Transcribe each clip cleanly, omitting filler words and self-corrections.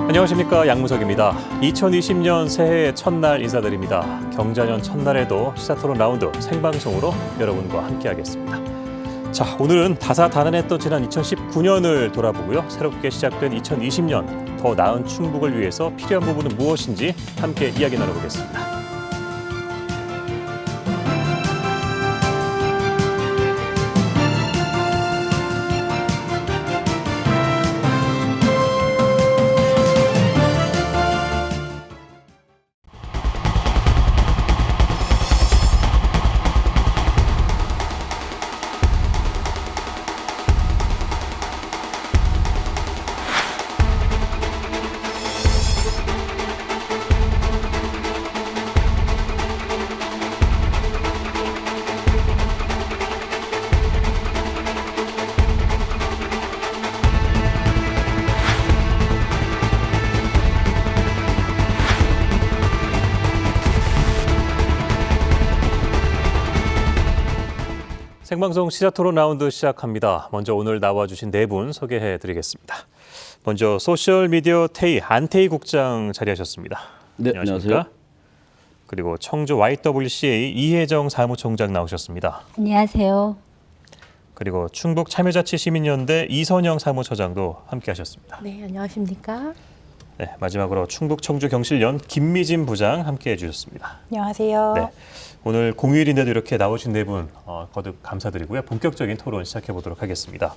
안녕하십니까, 양무석입니다. 2020년 새해 첫날 인사드립니다. 경자년 첫날에도 시사토론 라운드 생방송으로 여러분과 함께하겠습니다. 자, 오늘은 다사다난했던 지난 2019년을 돌아보고요. 새롭게 시작된 2020년 더 나은 충북을 위해서 필요한 부분은 무엇인지 함께 이야기 나눠보겠습니다. 생방송 시사토론 라운드 시작합니다. 먼저 오늘 나와주신 네 분 소개해드리겠습니다. 먼저 소셜미디어 테이 안태희 국장 자리하셨습니다. 네, 안녕하세요. 그리고 청주 YWCA 이혜정 사무총장 나오셨습니다. 안녕하세요. 그리고 충북 참여자치시민연대 이선영 사무처장도 함께하셨습니다. 네, 안녕하십니까? 네, 마지막으로 충북 청주 경실련 김미진 부장 함께해 주셨습니다. 안녕하세요. 네, 오늘 공휴일인데도 이렇게 나오신 네 분 거듭 감사드리고요. 본격적인 토론 시작해 보도록 하겠습니다.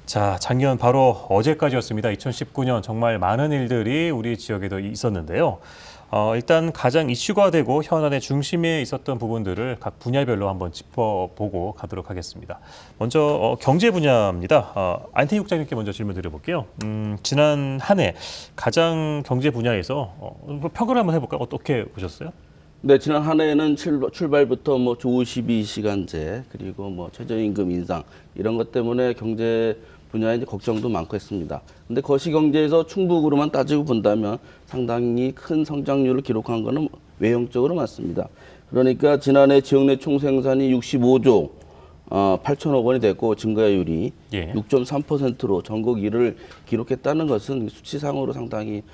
자, 작년 바로 어제까지였습니다. 2019년 정말 많은 일들이 우리 지역에도 있었는데요. 일단 가장 이슈가 되고 현안의 중심에 있었던 부분들을 각 분야별로 한번 짚어보고 가도록 하겠습니다. 먼저 경제 분야입니다. 안태희 국장님께 먼저 질문 드려볼게요. 지난 한 해 가장 경제 분야에서 평가를 한번 해볼까요? 어떻게 보셨어요? 네, 지난 한 해는 출발부터 주 52시간제 그리고 최저임금 인상 이런 것 때문에 경제 분야에 이제 걱정도 많고 했습니다. 근데 거시경제에서 충북으로만 따지고 본다면 상당히 큰 성장률을 기록한 것은 외형적으로 맞습니다. 그러니까 지난해 지역 내 총생산이 65조 8천억 원이 됐고 증가율이 6.3%로 전국 1위를 기록했다는 것은 수치상으로 상당히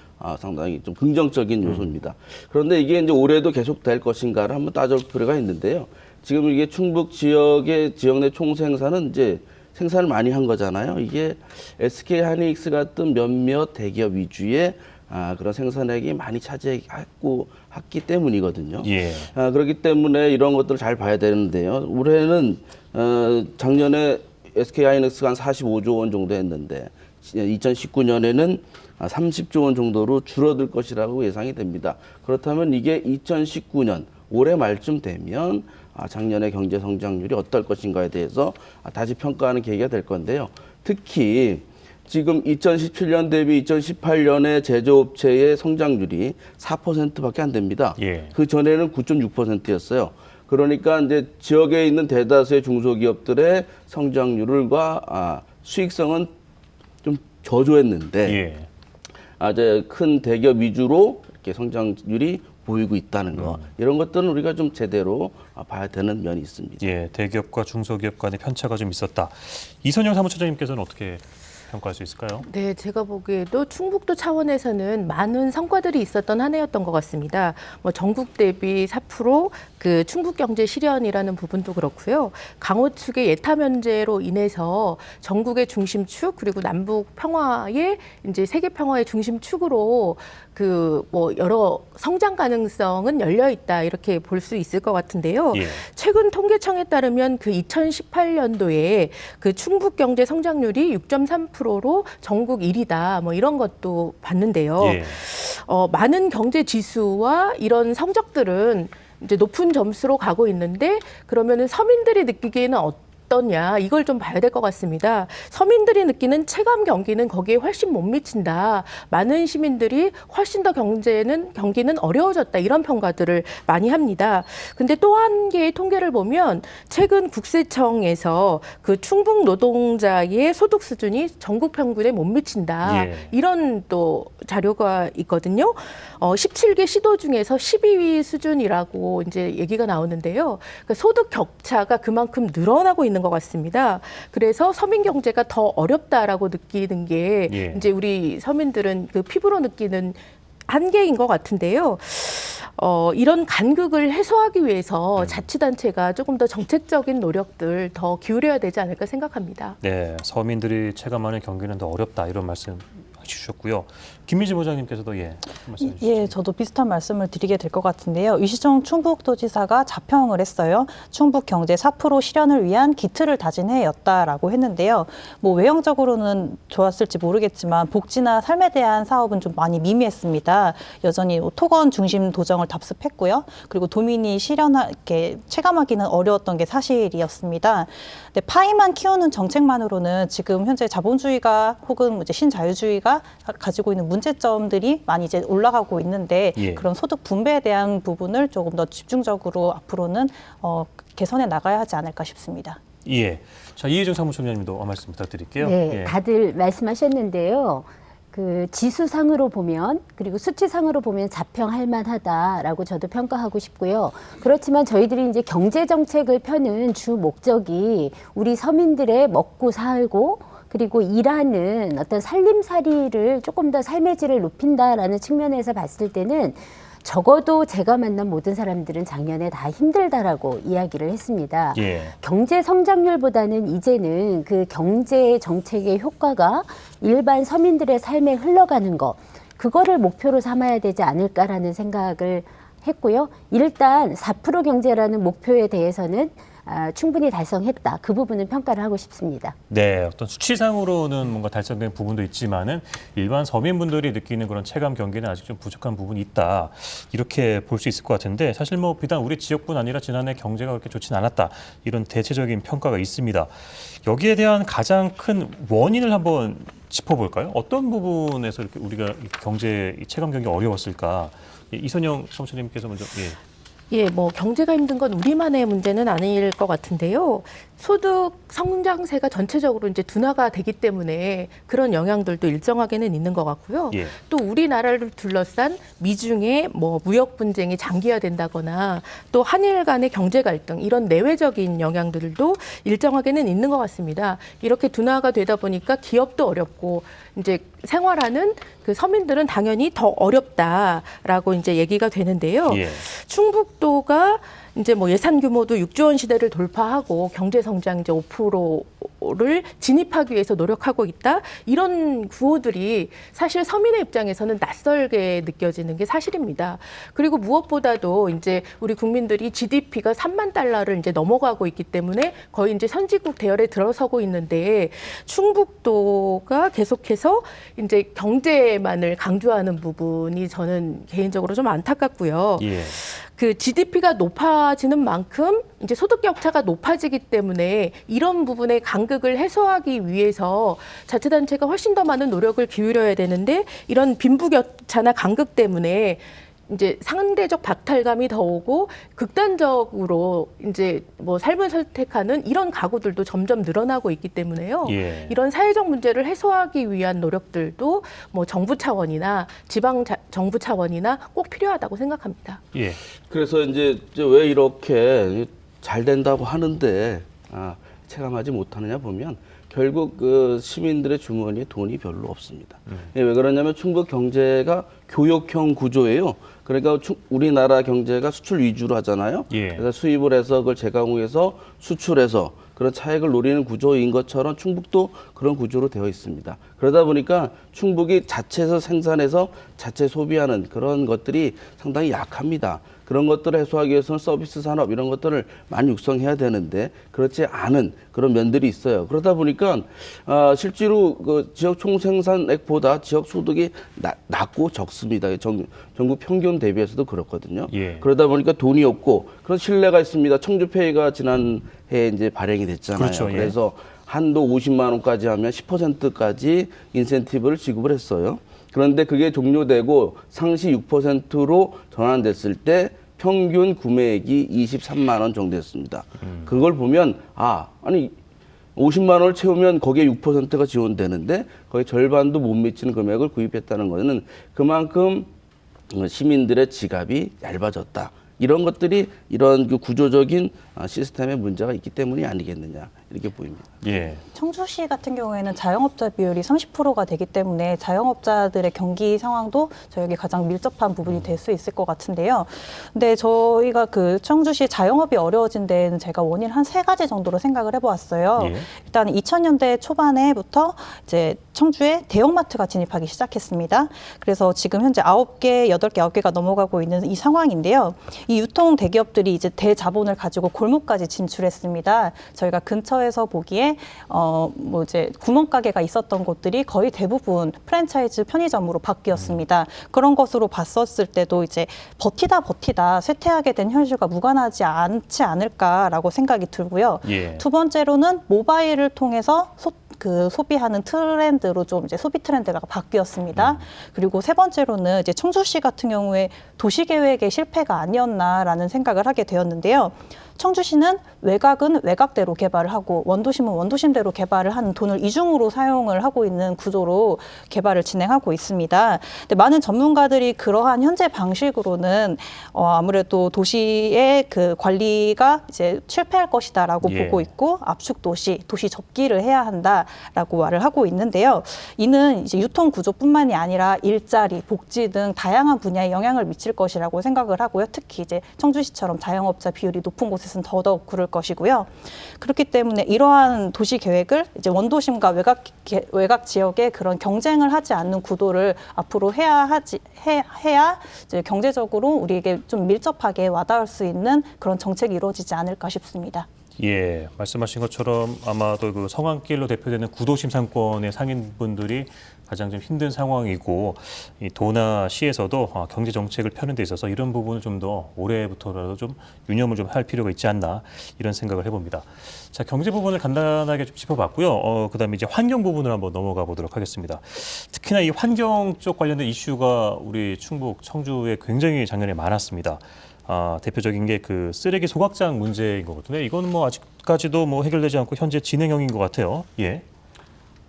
좀 긍정적인 요소입니다. 그런데 이게 이제 올해도 계속될 것인가를 한번 따져볼 필요가 있는데요. 지금 이게 충북 지역의 지역 내 총생산은 이제 생산을 많이 한 거잖아요. 이게 SK 하이닉스 같은 몇몇 대기업 위주의 그런 생산액이 많이 차지했기 때문이거든요. 그렇기 때문에 이런 것들을 잘 봐야 되는데요. 올해는 작년에 SK 하이닉스가 한 45조 원 정도 했는데 2019년에는 30조 원 정도로 줄어들 것이라고 예상이 됩니다. 그렇다면 이게 2019년 올해 말쯤 되면 작년의 경제 성장률이 어떨 것인가에 대해서 다시 평가하는 계기가 될 건데요. 특히 지금 2017년 대비 2018년의 제조업체의 성장률이 4%밖에 안 됩니다. 그 전에는 9.6%였어요. 그러니까 이제 지역에 있는 대다수의 중소기업들의 성장률과 수익성은 좀 저조했는데 이제 큰 대기업 위주로 이렇게 성장률이 보이고 있다는 거 이런 것들은 우리가 좀 제대로 봐야 되는 면이 있습니다. 대기업과 중소기업 간의 편차가 좀 있었다. 이선영 사무처장님께서는 어떻게 평가할 수 있을까요? 네, 제가 보기에도 충북도 차원에서는 많은 성과들이 있었던 한 해였던 것 같습니다. 전국 대비 4% 그 충북 경제 실현이라는 부분도 그렇고요. 강호 측의 예타 면제로 인해서 전국의 중심축 그리고 남북 평화의 이제 세계 평화의 중심축으로 여러 성장 가능성은 열려 있다 이렇게 볼 수 있을 것 같은데요. 최근 통계청에 따르면 그 2018년도에 그 충북 경제 성장률이 6.3%로 전국 1위다. 이런 것도 봤는데요. 많은 경제 지수와 이런 성적들은 이제 높은 점수로 가고 있는데 그러면은 서민들이 느끼기에는 어떠냐 이걸 좀 봐야 될 것 같습니다. 서민들이 느끼는 체감 경기는 거기에 훨씬 못 미친다. 많은 시민들이 훨씬 더 경기는 어려워졌다. 이런 평가들을 많이 합니다. 근데 또 한 개의 통계를 보면 최근 국세청에서 그 충북 노동자의 소득 수준이 전국 평균에 못 미친다. 이런 또 자료가 있거든요. 17개 시도 중에서 12위 수준이라고 이제 얘기가 나오는데요. 그러니까 소득 격차가 그만큼 늘어나고 있는 것 같습니다. 그래서 서민 경제가 더 어렵다라고 느끼는 게 예. 이제 우리 서민들은 그 피부로 느끼는 한계인 것 같은데요. 이런 간극을 해소하기 위해서 자치단체가 조금 더 정책적인 노력들 더 기울여야 되지 않을까 생각합니다. 네, 서민들이 체감하는 경기는 더 어렵다 이런 말씀 주셨고요. 김미지 부장님께서도 말씀해 주시죠. 예, 저도 비슷한 말씀을 드리게 될 것 같은데요. 이시정 충북도지사가 자평을 했어요. 충북 경제 4% 실현을 위한 기틀을 다진 해였다라고 했는데요. 뭐 외형적으로는 좋았을지 모르겠지만 복지나 삶에 대한 사업은 좀 많이 미미했습니다. 여전히 토건 중심 도정을 답습했고요. 그리고 도민이 이렇게 체감하기는 어려웠던 게 사실이었습니다. 근데 파이만 키우는 정책만으로는 지금 현재 자본주의가 혹은 이제 신자유주의가 가지고 있는 문제점들이 많이 이제 올라가고 있는데 예. 그런 소득 분배에 대한 부분을 조금 더 집중적으로 앞으로는 개선해 나가야 하지 않을까 싶습니다. 예. 자, 이혜정 사무총장님도 말씀 부탁드릴게요. 네, 예. 다들 말씀하셨는데요. 그 지수상으로 보면 그리고 수치상으로 보면 자평할 만하다라고 저도 평가하고 싶고요. 그렇지만 저희들이 이제 경제 정책을 펴는 주 목적이 우리 서민들의 먹고 살고 그리고 일하는 어떤 살림살이를 조금 더 삶의 질을 높인다라는 측면에서 봤을 때는 적어도 제가 만난 모든 사람들은 작년에 다 힘들다라고 이야기를 했습니다. 예. 경제 성장률보다는 이제는 그 경제 정책의 효과가 일반 서민들의 삶에 흘러가는 거, 그거를 목표로 삼아야 되지 않을까라는 생각을 했고요. 일단 4% 경제라는 목표에 대해서는 충분히 달성했다. 그 부분은 평가를 하고 싶습니다. 네, 어떤 수치상으로는 뭔가 달성된 부분도 있지만은 일반 서민분들이 느끼는 그런 체감 경기는 아직 좀 부족한 부분이 있다. 이렇게 볼 수 있을 것 같은데 사실 뭐 비단 우리 지역뿐 아니라 지난해 경제가 그렇게 좋진 않았다. 이런 대체적인 평가가 있습니다. 여기에 대한 가장 큰 원인을 한번 짚어볼까요? 어떤 부분에서 이렇게 우리가 경제 체감 경기 어려웠을까? 이선영 사무총장님께서 먼저 예, 뭐 경제가 힘든 건 우리만의 문제는 아닐 것 같은데요. 소득 성장세가 전체적으로 이제 둔화가 되기 때문에 그런 영향들도 일정하게는 있는 것 같고요. 예. 또 우리나라를 둘러싼 미중의 뭐 무역 분쟁이 장기화된다거나 또 한일 간의 경제 갈등 이런 내외적인 영향들도 일정하게는 있는 것 같습니다. 이렇게 둔화가 되다 보니까 기업도 어렵고 이제 생활하는 그 서민들은 당연히 더 어렵다라고 이제 얘기가 되는데요. 예. 충북도가 이제 뭐 예산 규모도 6조 원 시대를 돌파하고 경제 성장 이제 5%를 진입하기 위해서 노력하고 있다. 이런 구호들이 사실 서민의 입장에서는 낯설게 느껴지는 게 사실입니다. 그리고 무엇보다도 이제 우리 국민들이 GDP가 3만 달러를 이제 넘어가고 있기 때문에 거의 이제 선진국 대열에 들어서고 있는데 충북도가 계속해서 이제 경제만을 강조하는 부분이 저는 개인적으로 좀 안타깝고요. 예. 그 GDP가 높아지는 만큼 이제 소득 격차가 높아지기 때문에 이런 부분의 간극을 해소하기 위해서 자치단체가 훨씬 더 많은 노력을 기울여야 되는데 이런 빈부격차나 간극 때문에 이제 상대적 박탈감이 더 오고 극단적으로 이제 뭐 삶을 선택하는 이런 가구들도 점점 늘어나고 있기 때문에요. 예. 이런 사회적 문제를 해소하기 위한 노력들도 뭐 정부 차원이나 지방 정부 차원이나 꼭 필요하다고 생각합니다. 예. 그래서 이제 왜 이렇게 잘 된다고 하는데 체감하지 못하느냐 보면 결국 그 시민들의 주머니에 돈이 별로 없습니다. 왜 그러냐면 충북 경제가 교역형 구조예요. 그러니까 우리나라 경제가 수출 위주로 하잖아요. 예. 그래서 수입을 해서 그걸 재가공해서 수출해서 그런 차익을 노리는 구조인 것처럼 충북도 그런 구조로 되어 있습니다. 그러다 보니까 충북이 자체에서 생산해서 자체 소비하는 그런 것들이 상당히 약합니다. 그런 것들을 해소하기 위해서는 서비스 산업 이런 것들을 많이 육성해야 되는데 그렇지 않은 그런 면들이 있어요. 그러다 보니까 실제로 그 지역 총생산액보다 지역 소득이 낮고 적습니다. 전국 평균 대비해서도 그렇거든요. 예. 그러다 보니까 돈이 없고 그런 신뢰가 있습니다. 청주페이가 지난해 이제 발행이 됐잖아요. 그렇죠. 예. 그래서 한도 50만 원까지 하면 10%까지 인센티브를 지급을 했어요. 그런데 그게 종료되고 상시 6%로 전환됐을 때 평균 구매액이 23만 원 정도 됐습니다. 그걸 보면 아니 50만 원을 채우면 거기에 6%가 지원되는데 거의 절반도 못 미치는 금액을 구입했다는 것은 그만큼 시민들의 지갑이 얇아졌다. 이런 것들이 이런 그 구조적인 시스템에 문제가 있기 때문이 아니겠느냐 이렇게 보입니다. 예. 청주시 같은 경우에는 자영업자 비율이 30%가 되기 때문에 자영업자들의 경기 상황도 저에게 가장 밀접한 부분이 될 수 있을 것 같은데요. 근데 저희가 그 청주시 자영업이 어려워진 데는 제가 원인 한 3가지 정도로 생각을 해보았어요. 예. 일단 2000년대 초반에부터 이제 청주에 대형마트가 진입하기 시작했습니다. 그래서 지금 현재 9개, 8개, 9개가 넘어가고 있는 이 상황인데요. 이 유통 대기업들이 이제 대자본을 가지고 골목까지 진출했습니다. 저희가 근처에서 보기에 뭐 이제 구멍가게가 있었던 곳들이 거의 대부분 프랜차이즈 편의점으로 바뀌었습니다. 그런 것으로 봤었을 때도 이제 버티다 쇠퇴하게 된 현실과 무관하지 않지 않을까라고 생각이 들고요. 예. 두 번째로는 모바일을 통해서 소비하는 트렌드로 좀 이제 소비 트렌드가 바뀌었습니다. 그리고 세 번째로는 이제 청주시 같은 경우에 도시 계획의 실패가 아니었나라는 생각을 하게 되었는데요. 청주시는 외곽은 외곽대로 개발을 하고 원도심은 원도심대로 개발을 하는 돈을 이중으로 사용을 하고 있는 구조로 개발을 진행하고 있습니다. 근데 많은 전문가들이 그러한 현재 방식으로는 아무래도 도시의 그 관리가 이제 실패할 것이다라고 예. 보고 있고 압축 도시 접기를 해야 한다라고 말을 하고 있는데요. 이는 이제 유통 구조뿐만이 아니라 일자리, 복지 등 다양한 분야에 영향을 미칠 것이라고 생각을 하고요. 특히 이제 청주시처럼 자영업자 비율이 높은 곳에서는 더더욱 그럴 것이고요. 그렇기 때문에 이러한 도시 계획을 이제 원도심과 외곽 지역의 그런 경쟁을 하지 않는 구도를 앞으로 해야 이제 경제적으로 우리에게 좀 밀접하게 와닿을 수 있는 그런 정책이 이루어지지 않을까 싶습니다. 예, 말씀하신 것처럼 아마도 그 성안길로 대표되는 구도심 상권의 상인분들이 가장 좀 힘든 상황이고 이 도나 시에서도 경제 정책을 펴는 데 있어서 이런 부분을 좀 더 올해부터라도 좀 유념을 좀 할 필요가 있지 않나 이런 생각을 해봅니다. 자, 경제 부분을 간단하게 좀 짚어봤고요. 그다음에 이제 환경 부분을 한번 넘어가 보도록 하겠습니다. 특히나 이 환경 쪽 관련된 이슈가 우리 충북 청주에 굉장히 작년에 많았습니다. 대표적인 게 그 쓰레기 소각장 문제인 것 같은데 이건 뭐 아직까지도 뭐 해결되지 않고 현재 진행형인 것 같아요. 예.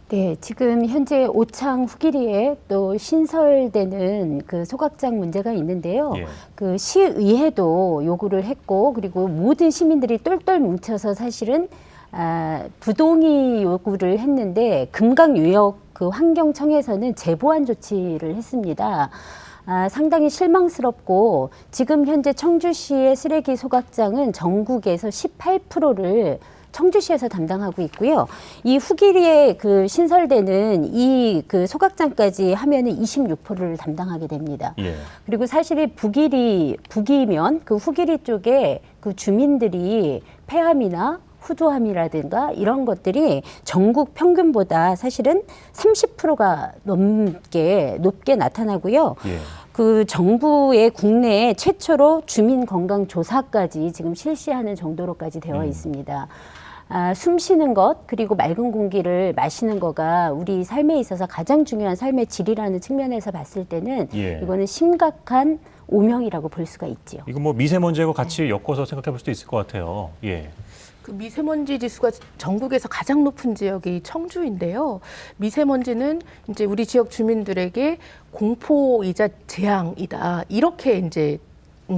네, 지금 현재 오창 후기리에 또 신설되는 그 소각장 문제가 있는데요. 예. 그 시의회도 요구를 했고, 그리고 모든 시민들이 똘똘 뭉쳐서 사실은 부동의 요구를 했는데 금강유역 그 환경청에서는 재보완 조치를 했습니다. 상당히 실망스럽고 지금 현재 청주시의 쓰레기 소각장은 전국에서 18%를 청주시에서 담당하고 있고요. 이 후기리에 그 신설되는 이 그 소각장까지 하면은 26%를 담당하게 됩니다. 예. 그리고 사실 북이면 그 후기리 쪽에 그 주민들이 폐암이나 후두암이라든가 이런 것들이 전국 평균보다 사실은 30%가 높게 나타나고요. 예. 그 정부의 국내에 최초로 주민 건강 조사까지 지금 실시하는 정도로까지 되어 있습니다. 숨 쉬는 것 그리고 맑은 공기를 마시는 거가 우리 삶에 있어서 가장 중요한 삶의 질이라는 측면에서 봤을 때는 예. 이거는 심각한 오명이라고 볼 수가 있지요. 이거 뭐 미세먼지하고 같이 엮어서 생각해 볼 수도 있을 것 같아요. 예. 그 미세먼지 지수가 전국에서 가장 높은 지역이 청주인데요. 미세먼지는 이제 우리 지역 주민들에게 공포이자 재앙이다. 이렇게 이제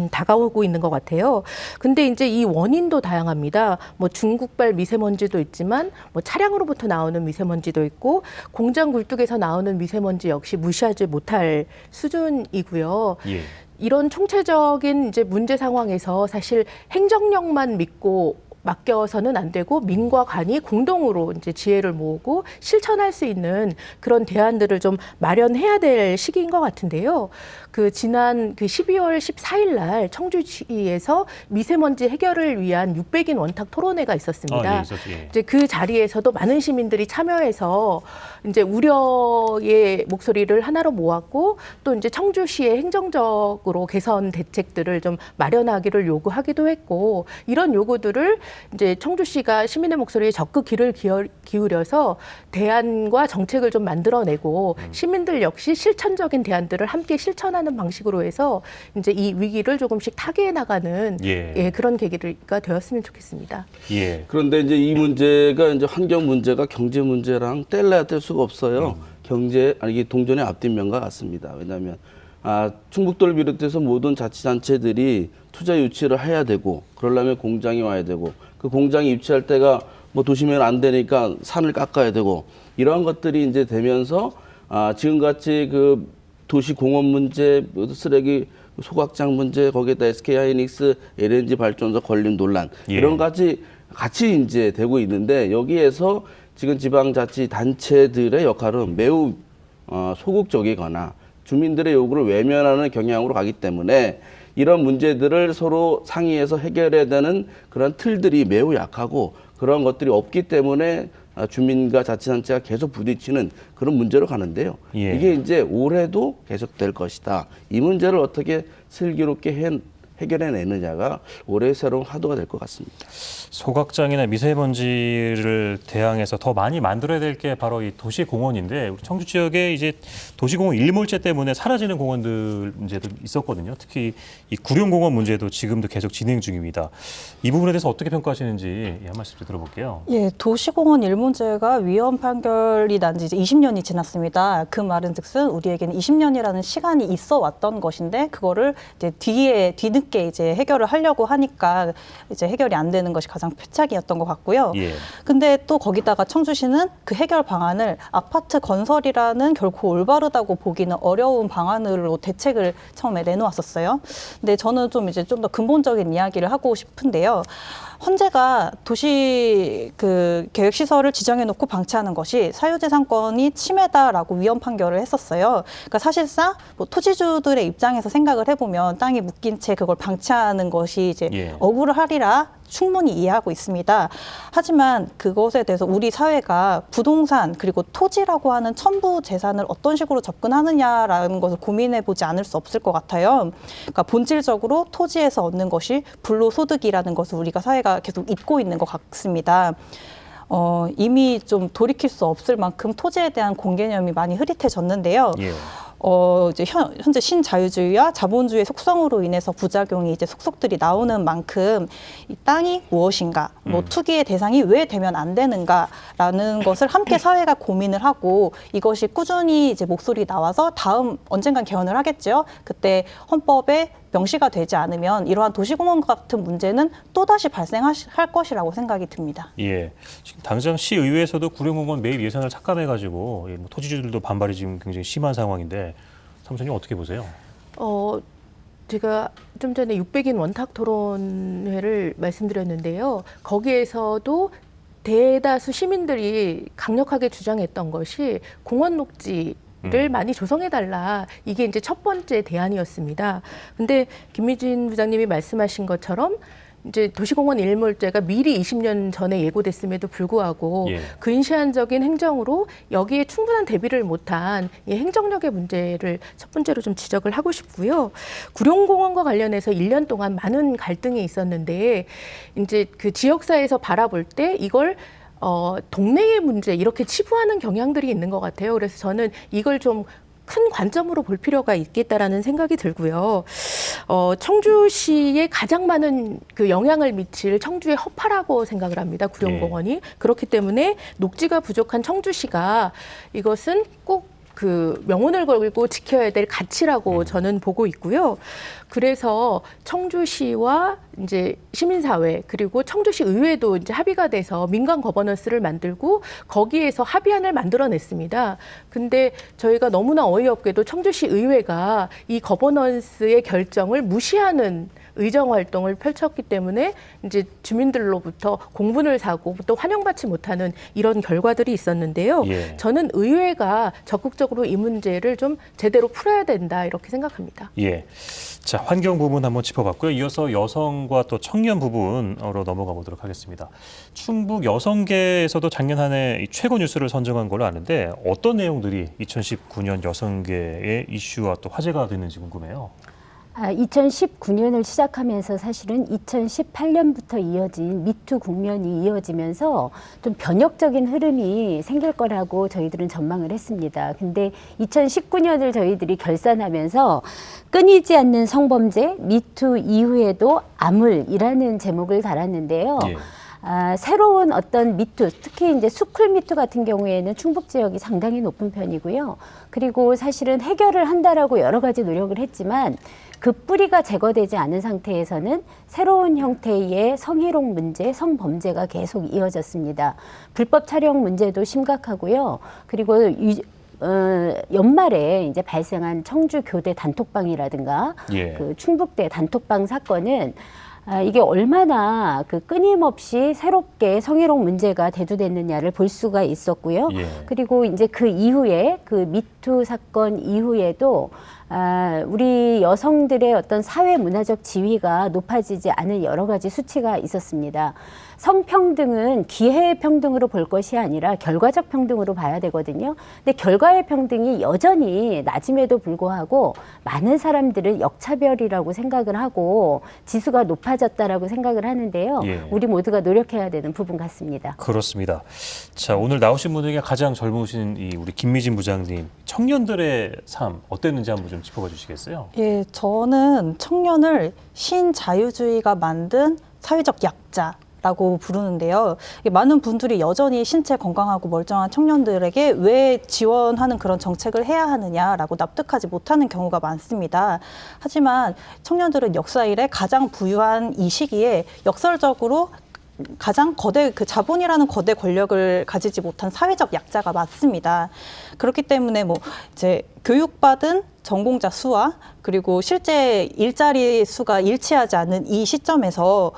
다가오고 있는 것 같아요. 근데 이제 이 원인도 다양합니다. 뭐 중국발 미세먼지도 있지만 뭐 차량으로부터 나오는 미세먼지도 있고 공장 굴뚝에서 나오는 미세먼지 역시 무시하지 못할 수준이고요. 예. 이런 총체적인 이제 문제 상황에서 사실 행정력만 믿고 맡겨서는 안 되고 민과 관이 공동으로 이제 지혜를 모으고 실천할 수 있는 그런 대안들을 좀 마련해야 될 시기인 것 같은데요. 그 지난 그 12월 14일 날 청주시에서 미세먼지 해결을 위한 600인 원탁 토론회가 있었습니다. 예, 있었죠. 예. 이제 그 자리에서도 많은 시민들이 참여해서 이제 우려의 목소리를 하나로 모았고 또 이제 청주시의 행정적으로 개선 대책들을 좀 마련하기를 요구하기도 했고 이런 요구들을 이제 청주시가 시민의 목소리에 적극 귀를 기울여서 대안과 정책을 좀 만들어내고 시민들 역시 실천적인 대안들을 함께 실천하는 방식으로 해서 이제 이 위기를 조금씩 타개해 나가는 예. 그런 계기가 되었으면 좋겠습니다. 예. 그런데 이제 이 문제가 이제 환경 문제가 경제 문제랑 뗄래야 뗄 수가 없어요. 이게 동전의 앞뒷면과 같습니다. 왜냐하면 충북도를 비롯해서 모든 자치단체들이 투자 유치를 해야 되고 그러려면 공장이 와야 되고 그 공장이 유치할 때가 뭐 도시면 안 되니까 산을 깎아야 되고 이러한 것들이 이제 되면서 지금같이 그 도시 공원 문제, 쓰레기 소각장 문제, 거기에다 SK 하이닉스 LNG 발전소 건립 논란 이런 같이 이제 되고 있는데 여기에서 지금 지방자치단체들의 역할은 매우 소극적이거나 주민들의 요구를 외면하는 경향으로 가기 때문에 이런 문제들을 서로 상의해서 해결해야 되는 그런 틀들이 매우 약하고 그런 것들이 없기 때문에 주민과 자치단체가 계속 부딪히는 그런 문제로 가는데요. 이게 이제 올해도 계속될 것이다. 이 문제를 어떻게 슬기롭게 해결해내느냐가 올해의 새로운 화두가 될 것 같습니다. 소각장이나 미세먼지를 대항해서 더 많이 만들어야 될 게 바로 이 도시공원인데 우리 청주 지역에 이제 도시공원 일몰제 때문에 사라지는 공원들 문제도 있었거든요. 특히 이 구룡공원 문제도 지금도 계속 진행 중입니다. 이 부분에 대해서 어떻게 평가하시는지 한 말씀 좀 들어볼게요. 예, 도시공원 일몰제가 위헌 판결이 난 지 이제 20년이 지났습니다. 그 말은즉슨 우리에게는 20년이라는 시간이 있어 왔던 것인데 그거를 이제 뒤늦게 이제 해결을 하려고 하니까 이제 해결이 안 되는 것이 가장 패착이었던 것 같고요. 근데 또 거기다가 청주시는 그 해결 방안을 아파트 건설이라는 결코 올바르다고 보기는 어려운 방안으로 대책을 처음에 내놓았었어요. 근데 저는 좀 더 근본적인 이야기를 하고 싶은데요. 헌재가 도시 그 계획 시설을 지정해 놓고 방치하는 것이 사유재산권이 침해다라고 위헌 판결을 했었어요. 그러니까 사실상 뭐 토지주들의 입장에서 생각을 해보면 땅이 묶인 채 그걸 방치하는 것이 이제 억울하리라 충분히 이해하고 있습니다. 하지만 그것에 대해서 우리 사회가 부동산 그리고 토지라고 하는 첨부 재산을 어떤 식으로 접근하느냐라는 것을 고민해 보지 않을 수 없을 것 같아요. 그러니까 본질적으로 토지에서 얻는 것이 불로소득이라는 것을 우리가 사회가 계속 잊고 있는 것 같습니다. 이미 좀 돌이킬 수 없을 만큼 토지에 대한 공개념이 많이 흐릿해졌는데요. 이제 현재 신자유주의와 자본주의의 속성으로 인해서 부작용이 이제 속속들이 나오는 만큼 이 땅이 무엇인가, 뭐 투기의 대상이 왜 되면 안 되는가라는 것을 함께 사회가 고민을 하고 이것이 꾸준히 이제 목소리 나와서 다음 언젠간 개헌을 하겠죠. 그때 헌법에 명시가 되지 않으면 이러한 도시공원 같은 문제는 또다시 발생할 것이라고 생각이 듭니다. 예, 지금 당장 시의회에서도 구룡공원 매입 예산을 삭감해가지고 뭐 토지주들도 반발이 지금 굉장히 심한 상황인데 사무장님 어떻게 보세요? 제가 좀 전에 600인 원탁 토론회를 말씀드렸는데요. 거기에서도 대다수 시민들이 강력하게 주장했던 것이 공원 녹지를 많이 조성해달라. 이게 이제 첫 번째 대안이었습니다. 근데 김미진 부장님이 말씀하신 것처럼 이제 도시공원 일몰제가 미리 20년 전에 예고됐음에도 불구하고 근시안적인 행정으로 여기에 충분한 대비를 못한 이 행정력의 문제를 첫 번째로 좀 지적을 하고 싶고요. 구룡공원과 관련해서 1년 동안 많은 갈등이 있었는데 이제 그 지역사회에서 바라볼 때 이걸 동네의 문제 이렇게 치부하는 경향들이 있는 것 같아요. 그래서 저는 이걸 좀 큰 관점으로 볼 필요가 있겠다라는 생각이 들고요. 청주시에 가장 많은 그 영향을 미칠 청주의 허파라고 생각을 합니다. 구룡공원이. 그렇기 때문에 녹지가 부족한 청주시가 이것은 꼭 그 명운을 걸고 지켜야 될 가치라고 저는 보고 있고요. 그래서 청주시와 이제 시민사회 그리고 청주시 의회도 이제 합의가 돼서 민간 거버넌스를 만들고 거기에서 합의안을 만들어냈습니다. 근데 저희가 너무나 어이없게도 청주시 의회가 이 거버넌스의 결정을 무시하는 의정 활동을 펼쳤기 때문에 이제 주민들로부터 공분을 사고 또 환영받지 못하는 이런 결과들이 있었는데요. 저는 의회가 적극적으로 이 문제를 좀 제대로 풀어야 된다 이렇게 생각합니다. 자, 환경 부분 한번 짚어봤고요. 이어서 여성과 또 청년 부분으로 넘어가 보도록 하겠습니다. 충북 여성계에서도 작년 한 해 최고 뉴스를 선정한 걸로 아는데 어떤 내용들이 2019년 여성계의 이슈와 또 화제가 됐는지 궁금해요. 2019년을 시작하면서 사실은 2018년부터 이어진 미투 국면이 이어지면서 좀 변혁적인 흐름이 생길 거라고 저희들은 전망을 했습니다. 근데 2019년을 저희들이 결산하면서 끊이지 않는 성범죄, 미투 이후에도 암울이라는 제목을 달았는데요. 새로운 어떤 미투, 특히 이제 수쿨 미투 같은 경우에는 충북 지역이 상당히 높은 편이고요. 그리고 사실은 해결을 한다라고 여러 가지 노력을 했지만 그 뿌리가 제거되지 않은 상태에서는 새로운 형태의 성희롱 문제, 성범죄가 계속 이어졌습니다. 불법 촬영 문제도 심각하고요. 그리고 연말에 이제 발생한 청주 교대 단톡방이라든가 예. 그 충북대 단톡방 사건은 이게 얼마나 그 끊임없이 새롭게 성희롱 문제가 대두됐느냐를 볼 수가 있었고요. 예. 그리고 이제 그 이후에 그 미투 사건 이후에도 우리 여성들의 어떤 사회 문화적 지위가 높아지지 않은 여러 가지 수치가 있었습니다. 성평등은 기회의 평등으로 볼 것이 아니라 결과적 평등으로 봐야 되거든요. 근데 결과의 평등이 여전히 낮음에도 불구하고 많은 사람들은 역차별이라고 생각을 하고 지수가 높아졌다라고 생각을 하는데요. 예. 우리 모두가 노력해야 되는 부분 같습니다. 그렇습니다. 자, 오늘 나오신 분 중에 가장 젊으신 이 우리 김미진 부장님, 청년들의 삶 어땠는지 한번 좀 짚어봐 주시겠어요? 예, 저는 청년을 신자유주의가 만든 사회적 약자라고 부르는데요. 많은 분들이 여전히 신체 건강하고 멀쩡한 청년들에게 왜 지원하는 그런 정책을 해야 하느냐라고 납득하지 못하는 경우가 많습니다. 하지만 청년들은 역사 이래 가장 부유한 이 시기에 역설적으로 가장 거대 그 자본이라는 거대 권력을 가지지 못한 사회적 약자가 맞습니다. 그렇기 때문에 뭐 이제 교육받은 전공자 수와 그리고 실제 일자리 수가 일치하지 않는 이 시점에서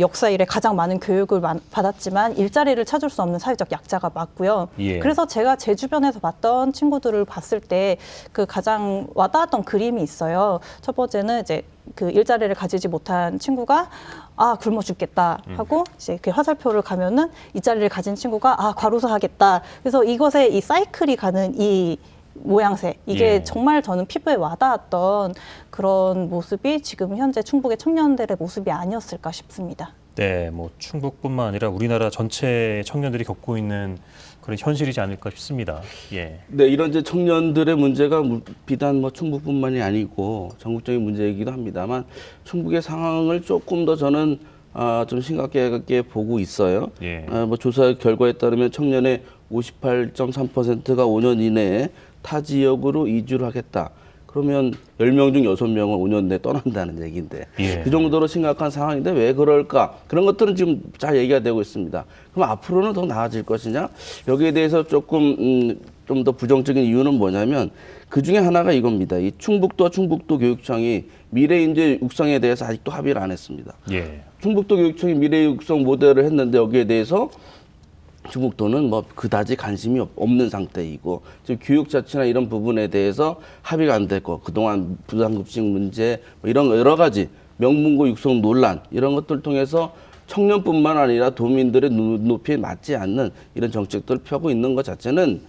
역사 이래 가장 많은 교육을 받았지만 일자리를 찾을 수 없는 사회적 약자가 맞고요. 예. 그래서 제가 제 주변에서 봤던 친구들을 봤을 때 그 가장 와닿았던 그림이 있어요. 첫 번째는 이제 그 일자리를 가지지 못한 친구가 굶어 죽겠다 하고 이제 그 화살표를 가면은 일자리를 가진 친구가 과로사 하겠다. 그래서 이것에 이 사이클이 가는 이 모양새 이게 예. 정말 저는 피부에 와닿았던 그런 모습이 지금 현재 충북의 청년들의 모습이 아니었을까 싶습니다. 네, 뭐 충북뿐만 아니라 우리나라 전체 청년들이 겪고 있는 그런 현실이지 않을까 싶습니다. 예. 네, 이런 이제 청년들의 문제가 비단 뭐 충북뿐만이 아니고 전국적인 문제이기도 합니다만 충북의 상황을 조금 더 저는 좀 심각하게 보고 있어요. 예. 뭐 조사 결과에 따르면 청년의 58.3%가 5년 이내에 타 지역으로 이주를 하겠다. 그러면 10명 중 6명은 5년 내에 떠난다는 얘기인데 예. 그 정도로 심각한 상황인데 왜 그럴까? 그런 것들은 지금 잘 얘기가 되고 있습니다. 그럼 앞으로는 더 나아질 것이냐? 여기에 대해서 조금 좀 더 부정적인 이유는 뭐냐면 그 중에 하나가 이겁니다. 이 충북도 교육청이 미래 인재 육성에 대해서 아직도 합의를 안 했습니다. 예. 충북도 교육청이 미래 육성 모델을 했는데 여기에 대해서 충북도는 뭐 그다지 관심이 없는 상태이고 지금 교육 자체나 이런 부분에 대해서 합의가 안 됐고 그동안 부당급식 문제 뭐 이런 여러 가지 명문고 육성 논란 이런 것들 통해서 청년뿐만 아니라 도민들의 눈높이에 맞지 않는 이런 정책들을 펴고 있는 것 자체는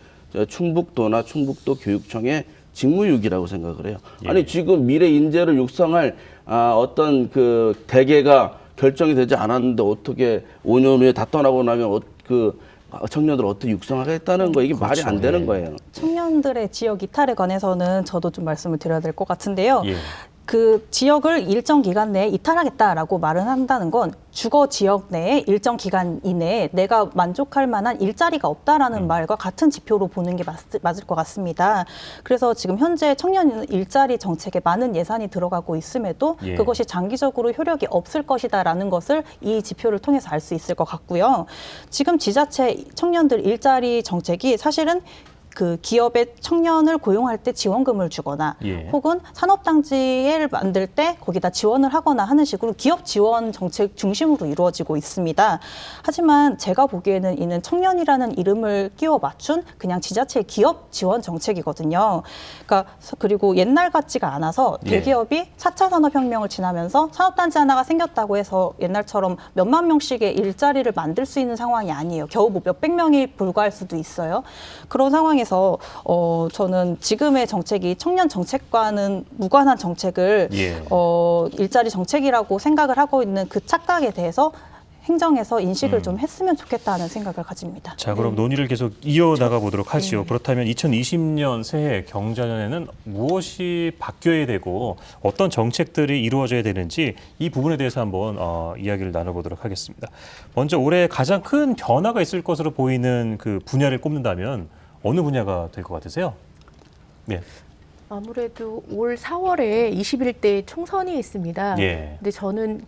충북도나 충북도 교육청의 직무유기라고 생각을 해요. 예. 아니 지금 미래 인재를 육성할 어떤 그 대계가 결정이 되지 않았는데 어떻게 5년 후에 다 떠나고 나면 청년들 어떻게 육성하겠다는 거 이게 말이 안 되는 거예요. 청년들의 지역 이탈에 관해서는 저도 좀 말씀을 드려야 될 것 같은데요. 예. 그 지역을 일정 기간 내에 이탈하겠다라고 말을 한다는 건 주거 지역 내에 일정 기간 이내에 내가 만족할 만한 일자리가 없다라는 말과 같은 지표로 보는 게 맞을 것 같습니다. 그래서 지금 현재 청년 일자리 정책에 많은 예산이 들어가고 있음에도 예. 그것이 장기적으로 효력이 없을 것이다라는 것을 이 지표를 통해서 알 수 있을 것 같고요. 지금 지자체 청년들 일자리 정책이 사실은 그 기업의 청년을 고용할 때 지원금을 주거나 예. 혹은 산업단지를 만들 때 거기다 지원을 하거나 하는 식으로 기업 지원 정책 중심으로 이루어지고 있습니다. 하지만 제가 보기에는 이는 청년이라는 이름을 끼워 맞춘 그냥 지자체의 기업 지원 정책이거든요. 그러니까 그리고 옛날 같지가 않아서 대기업이 4차 산업혁명을 지나면서 산업단지 하나가 생겼다고 해서 옛날처럼 몇만 명씩의 일자리를 만들 수 있는 상황이 아니에요. 겨우 뭐 몇백 명이 불과할 수도 있어요. 그런 상황에서 저는 지금의 정책이 청년 정책과는 무관한 정책을 예. 일자리 정책이라고 생각을 하고 있는 그 착각에 대해서 행정에서 인식을 좀 했으면 좋겠다는 생각을 가집니다. 자, 그럼 논의를 계속 이어나가 보도록 하지요. 그렇다면 2020년 새해 경자년에는 무엇이 바뀌어야 되고 어떤 정책들이 이루어져야 되는지 이 부분에 대해서 한번 이야기를 나눠보도록 하겠습니다. 먼저 올해 가장 큰 변화가 있을 것으로 보이는 그 분야를 꼽는다면 어느 분야가 될 것 같으세요? 네. 아무래도 올 4월에 21대 총선이 있습니다. 예. 근데 저는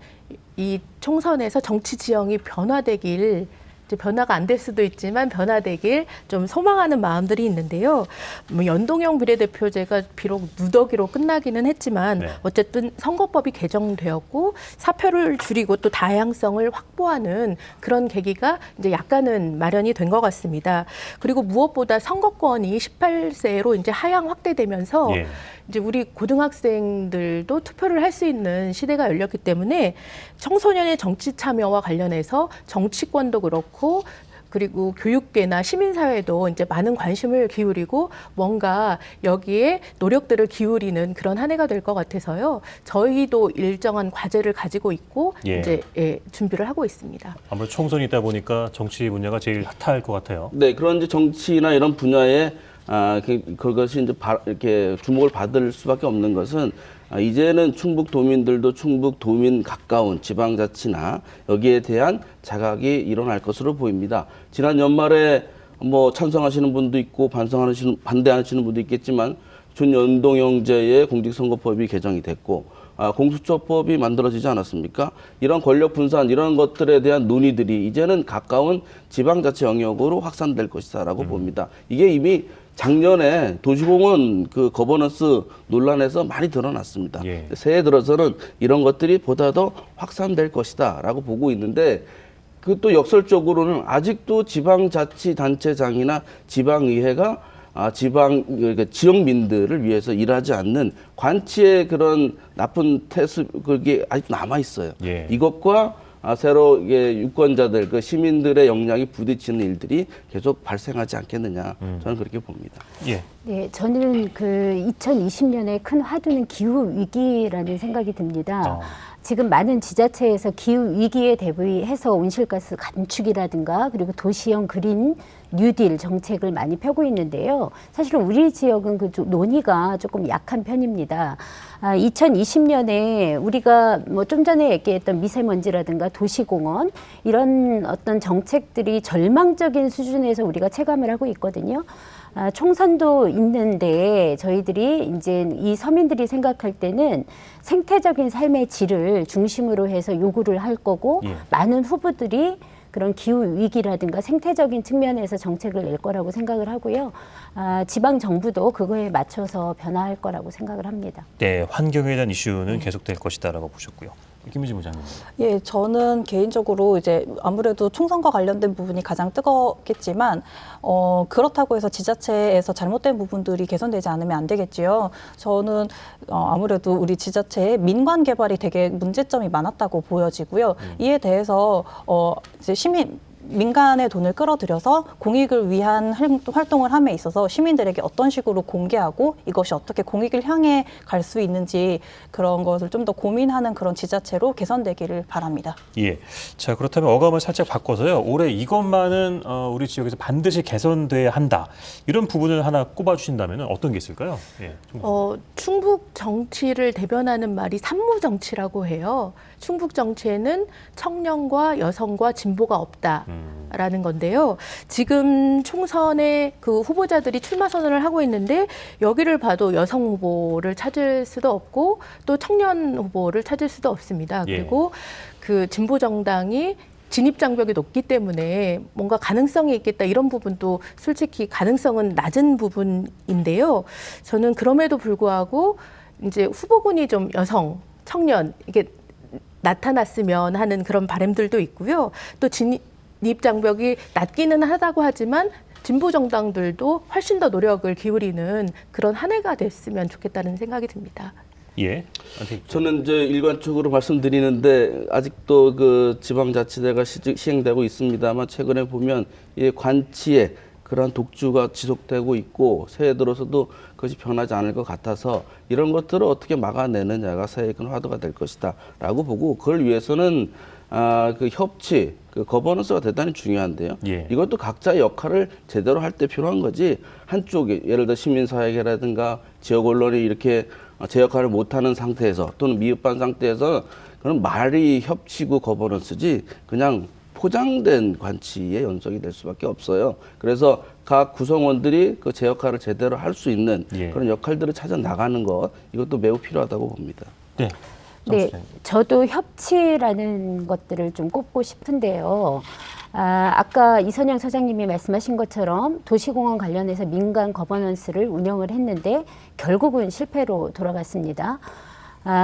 이 총선에서 정치 지형이 변화되길, 이제 변화가 안 될 수도 있지만 변화되길 좀 소망하는 마음들이 있는데요. 뭐 연동형 비례대표제가 비록 누더기로 끝나기는 했지만 네. 어쨌든 선거법이 개정되었고 사표를 줄이고 또 다양성을 확보하는 그런 계기가 이제 약간은 마련이 된 것 같습니다. 그리고 무엇보다 선거권이 18세로 이제 하향 확대되면서 예. 이제 우리 고등학생들도 투표를 할 수 있는 시대가 열렸기 때문에 청소년의 정치 참여와 관련해서 정치권도 그렇고 그리고 교육계나 시민사회도 이제 많은 관심을 기울이고 뭔가 여기에 노력들을 기울이는 그런 한 해가 될 것 같아서요. 저희도 일정한 과제를 가지고 있고 예. 이제 준비를 하고 있습니다. 아무래도 총선이 있다 보니까 정치 분야가 제일 핫할 것 같아요. 네, 그런 이제 정치나 이런 분야에 그것이 이제 이렇게 주목을 받을 수밖에 없는 것은 이제는 충북 도민들도 충북 도민 가까운 지방자치나 여기에 대한 자각이 일어날 것으로 보입니다. 지난 연말에 뭐 찬성하시는 분도 있고 반대하시는 분도 있겠지만 준연동형제의 공직선거법이 개정이 됐고 공수처법이 만들어지지 않았습니까? 이런 권력 분산 이런 것들에 대한 논의들이 이제는 가까운 지방자치 영역으로 확산될 것이다라고 봅니다. 이게 이미 작년에 도시공원 그 거버넌스 논란에서 많이 드러났습니다. 예. 새해 들어서는 이런 것들이 보다 더 확산될 것이다라고 보고 있는데 그 또 역설적으로는 아직도 지방자치단체장이나 지방의회가 그러니까 지역민들을 위해서 일하지 않는 관치의 그런 나쁜 태습 그게 아직도 남아 있어요. 예. 이것과 새로 이게 유권자들, 그 시민들의 역량이 부딪히는 일들이 계속 발생하지 않겠느냐 저는 그렇게 봅니다. 예. 네, 저는 그 2020년에 큰 화두는 기후 위기라는 생각이 듭니다. 지금 많은 지자체에서 기후 위기에 대비해서 온실가스 감축이라든가 그리고 도시형 그린 뉴딜 정책을 많이 펴고 있는데요. 사실은 우리 지역은 그 논의가 조금 약한 편입니다. 2020년에 우리가 뭐 좀 전에 얘기했던 미세먼지라든가 도시공원 이런 어떤 정책들이 절망적인 수준에서 우리가 체감을 하고 있거든요. 총선도 있는데 저희들이 이제 이 서민들이 생각할 때는 생태적인 삶의 질을 중심으로 해서 요구를 할 거고 예. 많은 후보들이 그런 기후 위기라든가 생태적인 측면에서 정책을 낼 거라고 생각을 하고요. 지방 정부도 그거에 맞춰서 변화할 거라고 생각을 합니다. 네, 환경에 대한 이슈는 계속될 것이다라고 보셨고요. 김유진 부장님. 예, 저는 개인적으로 이제 아무래도 총선과 관련된 부분이 가장 뜨겁겠지만 그렇다고 해서 지자체에서 잘못된 부분들이 개선되지 않으면 안 되겠지요. 저는 아무래도 우리 지자체의 민관 개발이 되게 문제점이 많았다고 보여지고요. 이에 대해서 이제 민간의 돈을 끌어들여서 공익을 위한 활동을 함에 있어서 시민들에게 어떤 식으로 공개하고 이것이 어떻게 공익을 향해 갈 수 있는지 그런 것을 좀 더 고민하는 그런 지자체로 개선되기를 바랍니다. 예. 자, 그렇다면 어감을 살짝 바꿔서요. 올해 이것만은 우리 지역에서 반드시 개선돼야 한다. 이런 부분을 하나 꼽아주신다면 어떤 게 있을까요? 예. 충북 정치를 대변하는 말이 산무 정치라고 해요. 충북 정치에는 청년과 여성과 진보가 없다라는 건데요. 지금 총선에 그 후보자들이 출마 선언을 하고 있는데 여기를 봐도 여성 후보를 찾을 수도 없고 또 청년 후보를 찾을 수도 없습니다. 예. 그리고 그 진보 정당이 진입 장벽이 높기 때문에 뭔가 가능성이 있겠다 이런 부분도 솔직히 가능성은 낮은 부분인데요. 저는 그럼에도 불구하고 이제 후보군이 좀 여성, 청년 이게 나타났으면 하는 그런 바람들도 있고요. 또 진입 장벽이 낮기는 하다고 하지만 진보 정당들도 훨씬 더 노력을 기울이는 그런 한 해가 됐으면 좋겠다는 생각이 듭니다. 예. 저는 이제 일관적으로 말씀드리는데 아직도 그 지방자치제가 시행되고 있습니다만 최근에 보면 이 관치에 그러한 독주가 지속되고 있고 새해 들어서도 그것이 변하지 않을 것 같아서 이런 것들을 어떻게 막아내느냐가 새해 큰 화두가 될 것이다라고 보고 그걸 위해서는 그 협치, 그 거버넌스가 대단히 중요한데요. 예. 이것도 각자의 역할을 제대로 할 때 필요한 거지 한쪽이 예를 들어 시민사회계라든가 지역 언론이 이렇게 제 역할을 못하는 상태에서 또는 미흡한 상태에서 그런 말이 협치고 거버넌스지 그냥 포장된 관치의 연속이 될 수밖에 없어요. 그래서 각 구성원들이 그 제 역할을 제대로 할 수 있는 예. 그런 역할들을 찾아 나가는 것 이것도 매우 필요하다고 봅니다. 네. 네, 저도 협치라는 것들을 좀 꼽고 싶은데요. 아까 이선영 사장님이 말씀하신 것처럼 도시공원 관련해서 민간 거버넌스를 운영을 했는데 결국은 실패로 돌아갔습니다.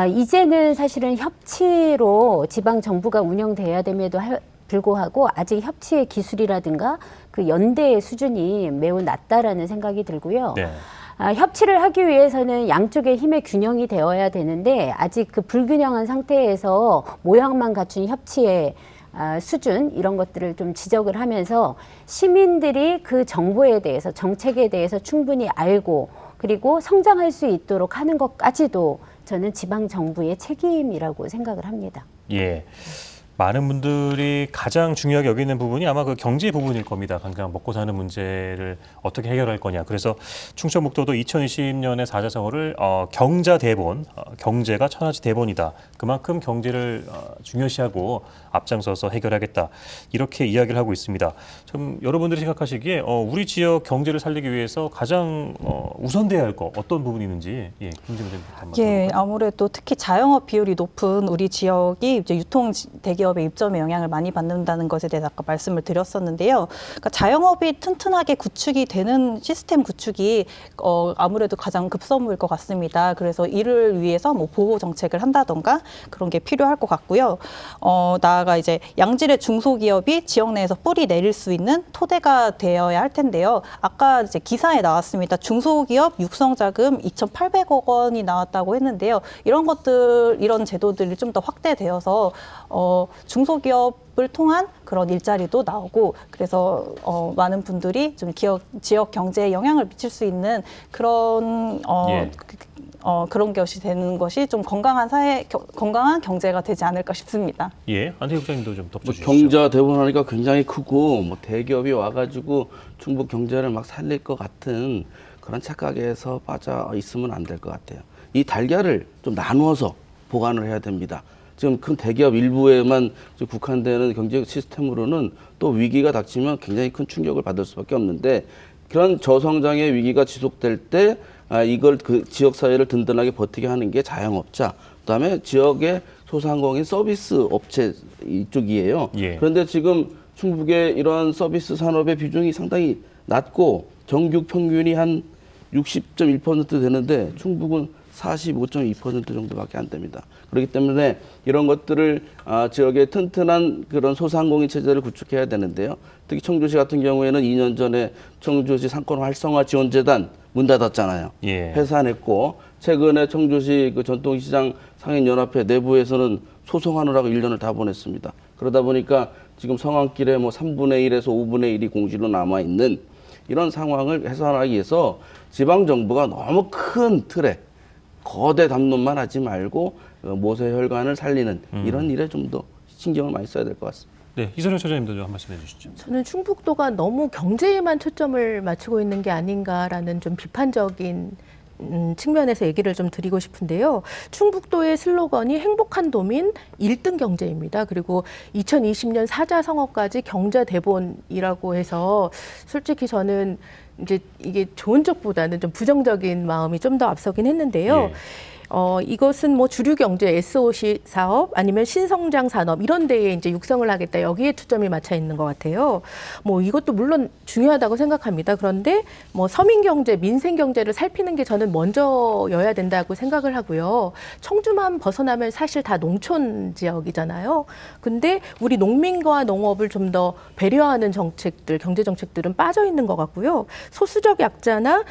이제는 사실은 협치로 지방 정부가 운영돼야 됨에도 불구하고 아직 협치의 기술이라든가 그 연대의 수준이 매우 낮다라는 생각이 들고요. 네. 협치를 하기 위해서는 양쪽의 힘의 균형이 되어야 되는데 아직 그 불균형한 상태에서 모양만 갖춘 협치의 수준 이런 것들을 좀 지적을 하면서 시민들이 그 정보에 대해서 정책에 대해서 충분히 알고 그리고 성장할 수 있도록 하는 것까지도 저는 지방 정부의 책임이라고 생각을 합니다. 예. 많은 분들이 가장 중요하게 여기는 부분이 아마 그 경제 부분일 겁니다. 당장 먹고 사는 문제를 어떻게 해결할 거냐. 그래서 충청북도도 2020년에 사자성어를 경자 대본, 경제가 천하지 대본이다. 그만큼 경제를 중요시하고 앞장서서 해결하겠다. 이렇게 이야기를 하고 있습니다. 좀 여러분들이 생각하시기에 우리 지역 경제를 살리기 위해서 가장 우선돼야 할 거 어떤 부분이 있는지 김지민 대표님. 예, 아무래도 특히 자영업 비율이 높은 우리 지역이 이제 유통 대기업의 입점에 영향을 많이 받는다는 것에 대해서 아까 말씀을 드렸었는데요. 그러니까 자영업이 튼튼하게 구축이 되는 시스템 구축이 아무래도 가장 급선무일 것 같습니다. 그래서 이를 위해서 뭐 보호 정책을 한다던가 그런 게 필요할 것 같고요. 나아가 이제 양질의 중소기업이 지역 내에서 뿌리 내릴 수 있는 토대가 되어야 할 텐데요. 아까 이제 기사에 나왔습니다. 중소기업 육성자금 2,800억 원이 나왔다고 했는데요. 이런 제도들이 좀 더 확대되어서 중소기업을 통한 그런 일자리도 나오고 그래서 많은 분들이 좀 지역 경제에 영향을 미칠 수 있는 그런 그런 것이 되는 것이 좀 건강한 건강한 경제가 되지 않을까 싶습니다. 예, 안태희 국장님도 좀 덧붙여주시죠. 경자 대본하니까 굉장히 크고 뭐 대기업이 와가지고 충북 경제를 막 살릴 것 같은 그런 착각에서 빠져 있으면 안 될 것 같아요. 이 달걀을 좀 나누어서 보관을 해야 됩니다. 지금 큰 대기업 일부에만 국한되는 경제 시스템으로는 또 위기가 닥치면 굉장히 큰 충격을 받을 수밖에 없는데 그런 저성장의 위기가 지속될 때 이걸 그 지역 사회를 든든하게 버티게 하는 게 자영업자, 그다음에 지역의 소상공인 서비스 업체 이쪽이에요. 예. 그런데 지금 충북의 이런 서비스 산업의 비중이 상당히 낮고 전국 평균이 한 60.1% 되는데 충북은 45.2% 정도밖에 안 됩니다. 그렇기 때문에 이런 것들을 지역의 튼튼한 그런 소상공인 체제를 구축해야 되는데요. 특히 청주시 같은 경우에는 2년 전에 청주시 상권 활성화 지원재단 문 닫았잖아요. 예. 해산했고 최근에 청주시 그 전통시장 상인연합회 내부에서는 소송하느라고 1년을 다 보냈습니다. 그러다 보니까 지금 성안길에 뭐 3분의 1에서 5분의 1이 공지로 남아 있는 이런 상황을 해소하기 위해서 지방 정부가 너무 큰 틀에 거대 담론만 하지 말고 모세혈관을 살리는 이런 일에 좀 더 신경을 많이 써야 될 것 같습니다. 네, 이선영 처장님도 좀 한 말씀 해주시죠. 저는 충북도가 너무 경제에만 초점을 맞추고 있는 게 아닌가라는 좀 비판적인 측면에서 얘기를 좀 드리고 싶은데요. 충북도의 슬로건이 행복한 도민 1등 경제입니다. 그리고 2020년 사자성어까지 경제 대본이라고 해서 솔직히 저는 이제 이게 좋은 쪽보다는 좀 부정적인 마음이 좀 더 앞서긴 했는데요. 예. 이것은 뭐 주류 경제, SOC 사업 아니면 신성장 산업 이런 데에 이제 육성을 하겠다. 여기에 초점이 맞춰 있는 것 같아요. 뭐 이것도 물론 중요하다고 생각합니다. 그런데 뭐 서민 경제, 민생 경제를 살피는 게 저는 먼저여야 된다고 생각을 하고요. 청주만 벗어나면 사실 다 농촌 지역이잖아요. 근데 우리 농민과 농업을 좀 더 배려하는 정책들, 경제 정책들은 빠져 있는 것 같고요. 소수적 약자나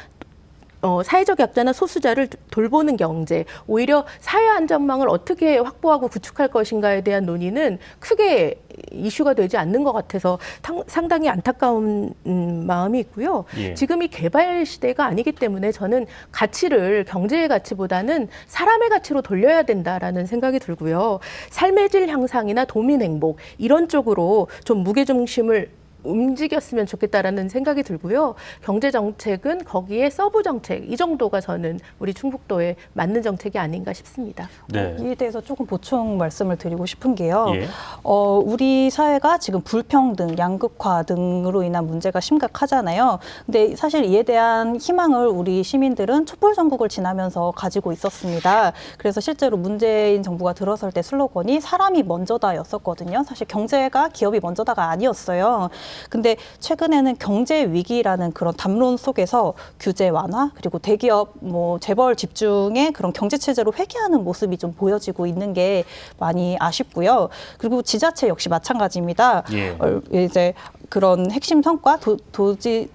사회적 약자나 소수자를 돌보는 경제, 오히려 사회 안전망을 어떻게 확보하고 구축할 것인가에 대한 논의는 크게 이슈가 되지 않는 것 같아서 상당히 안타까운 마음이 있고요. 예. 지금이 개발 시대가 아니기 때문에 저는 가치를 경제의 가치보다는 사람의 가치로 돌려야 된다라는 생각이 들고요. 삶의 질 향상이나 도민 행복 이런 쪽으로 좀 무게중심을 움직였으면 좋겠다라는 생각이 들고요. 경제 정책은 거기에 서브 정책 이 정도가 저는 우리 충북도에 맞는 정책이 아닌가 싶습니다. 네. 이에 대해서 조금 보충 말씀을 드리고 싶은 게요. 예. 우리 사회가 지금 불평등, 양극화 등으로 인한 문제가 심각하잖아요. 근데 사실 이에 대한 희망을 우리 시민들은 촛불 전국을 지나면서 가지고 있었습니다. 그래서 실제로 문재인 정부가 들어설 때 슬로건이 사람이 먼저다였었거든요. 사실 경제가 기업이 먼저다가 아니었어요. 근데 최근에는 경제 위기라는 그런 담론 속에서 규제 완화 그리고 대기업 재벌 집중의 그런 경제 체제로 회귀하는 모습이 좀 보여지고 있는 게 많이 아쉽고요. 그리고 지자체 역시 마찬가지입니다. 예. 이제 그런 핵심 성과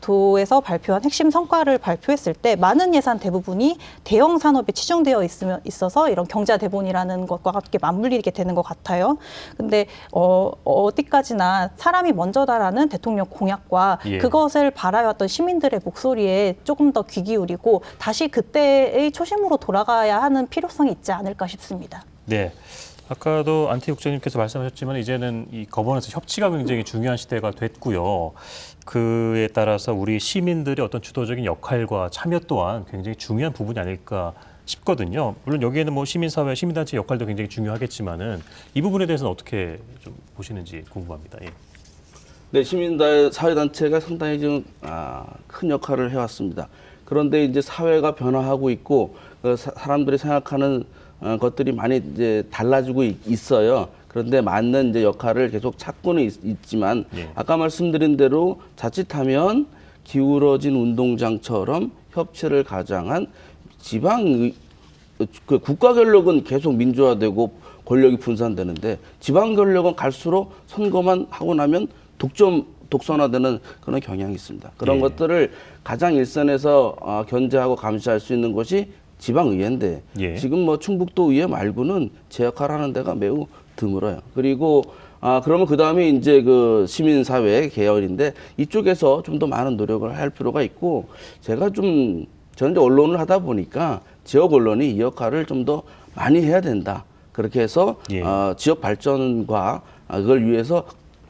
도에서 발표한 핵심 성과를 발표했을 때 많은 예산 대부분이 대형 산업에 치중되어 있어서 이런 경자 대본이라는 것과 함께 맞물리게 되는 것 같아요. 근데 어디까지나 사람이 먼저다라는 대통령 공약과 예. 그것을 바라왔던 시민들의 목소리에 조금 더 귀 기울이고 다시 그때의 초심으로 돌아가야 하는 필요성이 있지 않을까 싶습니다. 네. 아까도 안태 국장님께서 말씀하셨지만 이제는 이 거버넌스 협치가 굉장히 중요한 시대가 됐고요. 그에 따라서 우리 시민들의 어떤 주도적인 역할과 참여 또한 굉장히 중요한 부분이 아닐까 싶거든요. 물론 여기에는 시민사회, 시민단체 역할도 굉장히 중요하겠지만은 이 부분에 대해서는 어떻게 좀 보시는지 궁금합니다. 예. 네, 사회단체가 상당히 좀 큰 역할을 해왔습니다. 그런데 이제 사회가 변화하고 있고 사람들이 생각하는 것들이 많이 이제 달라지고 있어요. 그런데 맞는 이제 역할을 계속 찾고는 있지만 예. 아까 말씀드린 대로 자칫하면 기울어진 운동장처럼 협치를 가장한 국가 권력은 계속 민주화되고 권력이 분산되는데 지방 권력은 갈수록 선거만 하고 나면 독선화되는 그런 경향이 있습니다. 그런 예. 것들을 가장 일선에서 견제하고 감시할 수 있는 것이 지방의회인데 예. 지금 충북도 의회 말고는 제 역할을 하는 데가 매우 드물어요. 그리고 그러면 그 다음에 이제 그 시민사회 계열인데 이쪽에서 좀 더 많은 노력을 할 필요가 있고 저는 이제 언론을 하다 보니까 지역 언론이 이 역할을 좀 더 많이 해야 된다. 그렇게 해서 예. 지역 발전과 그걸 위해서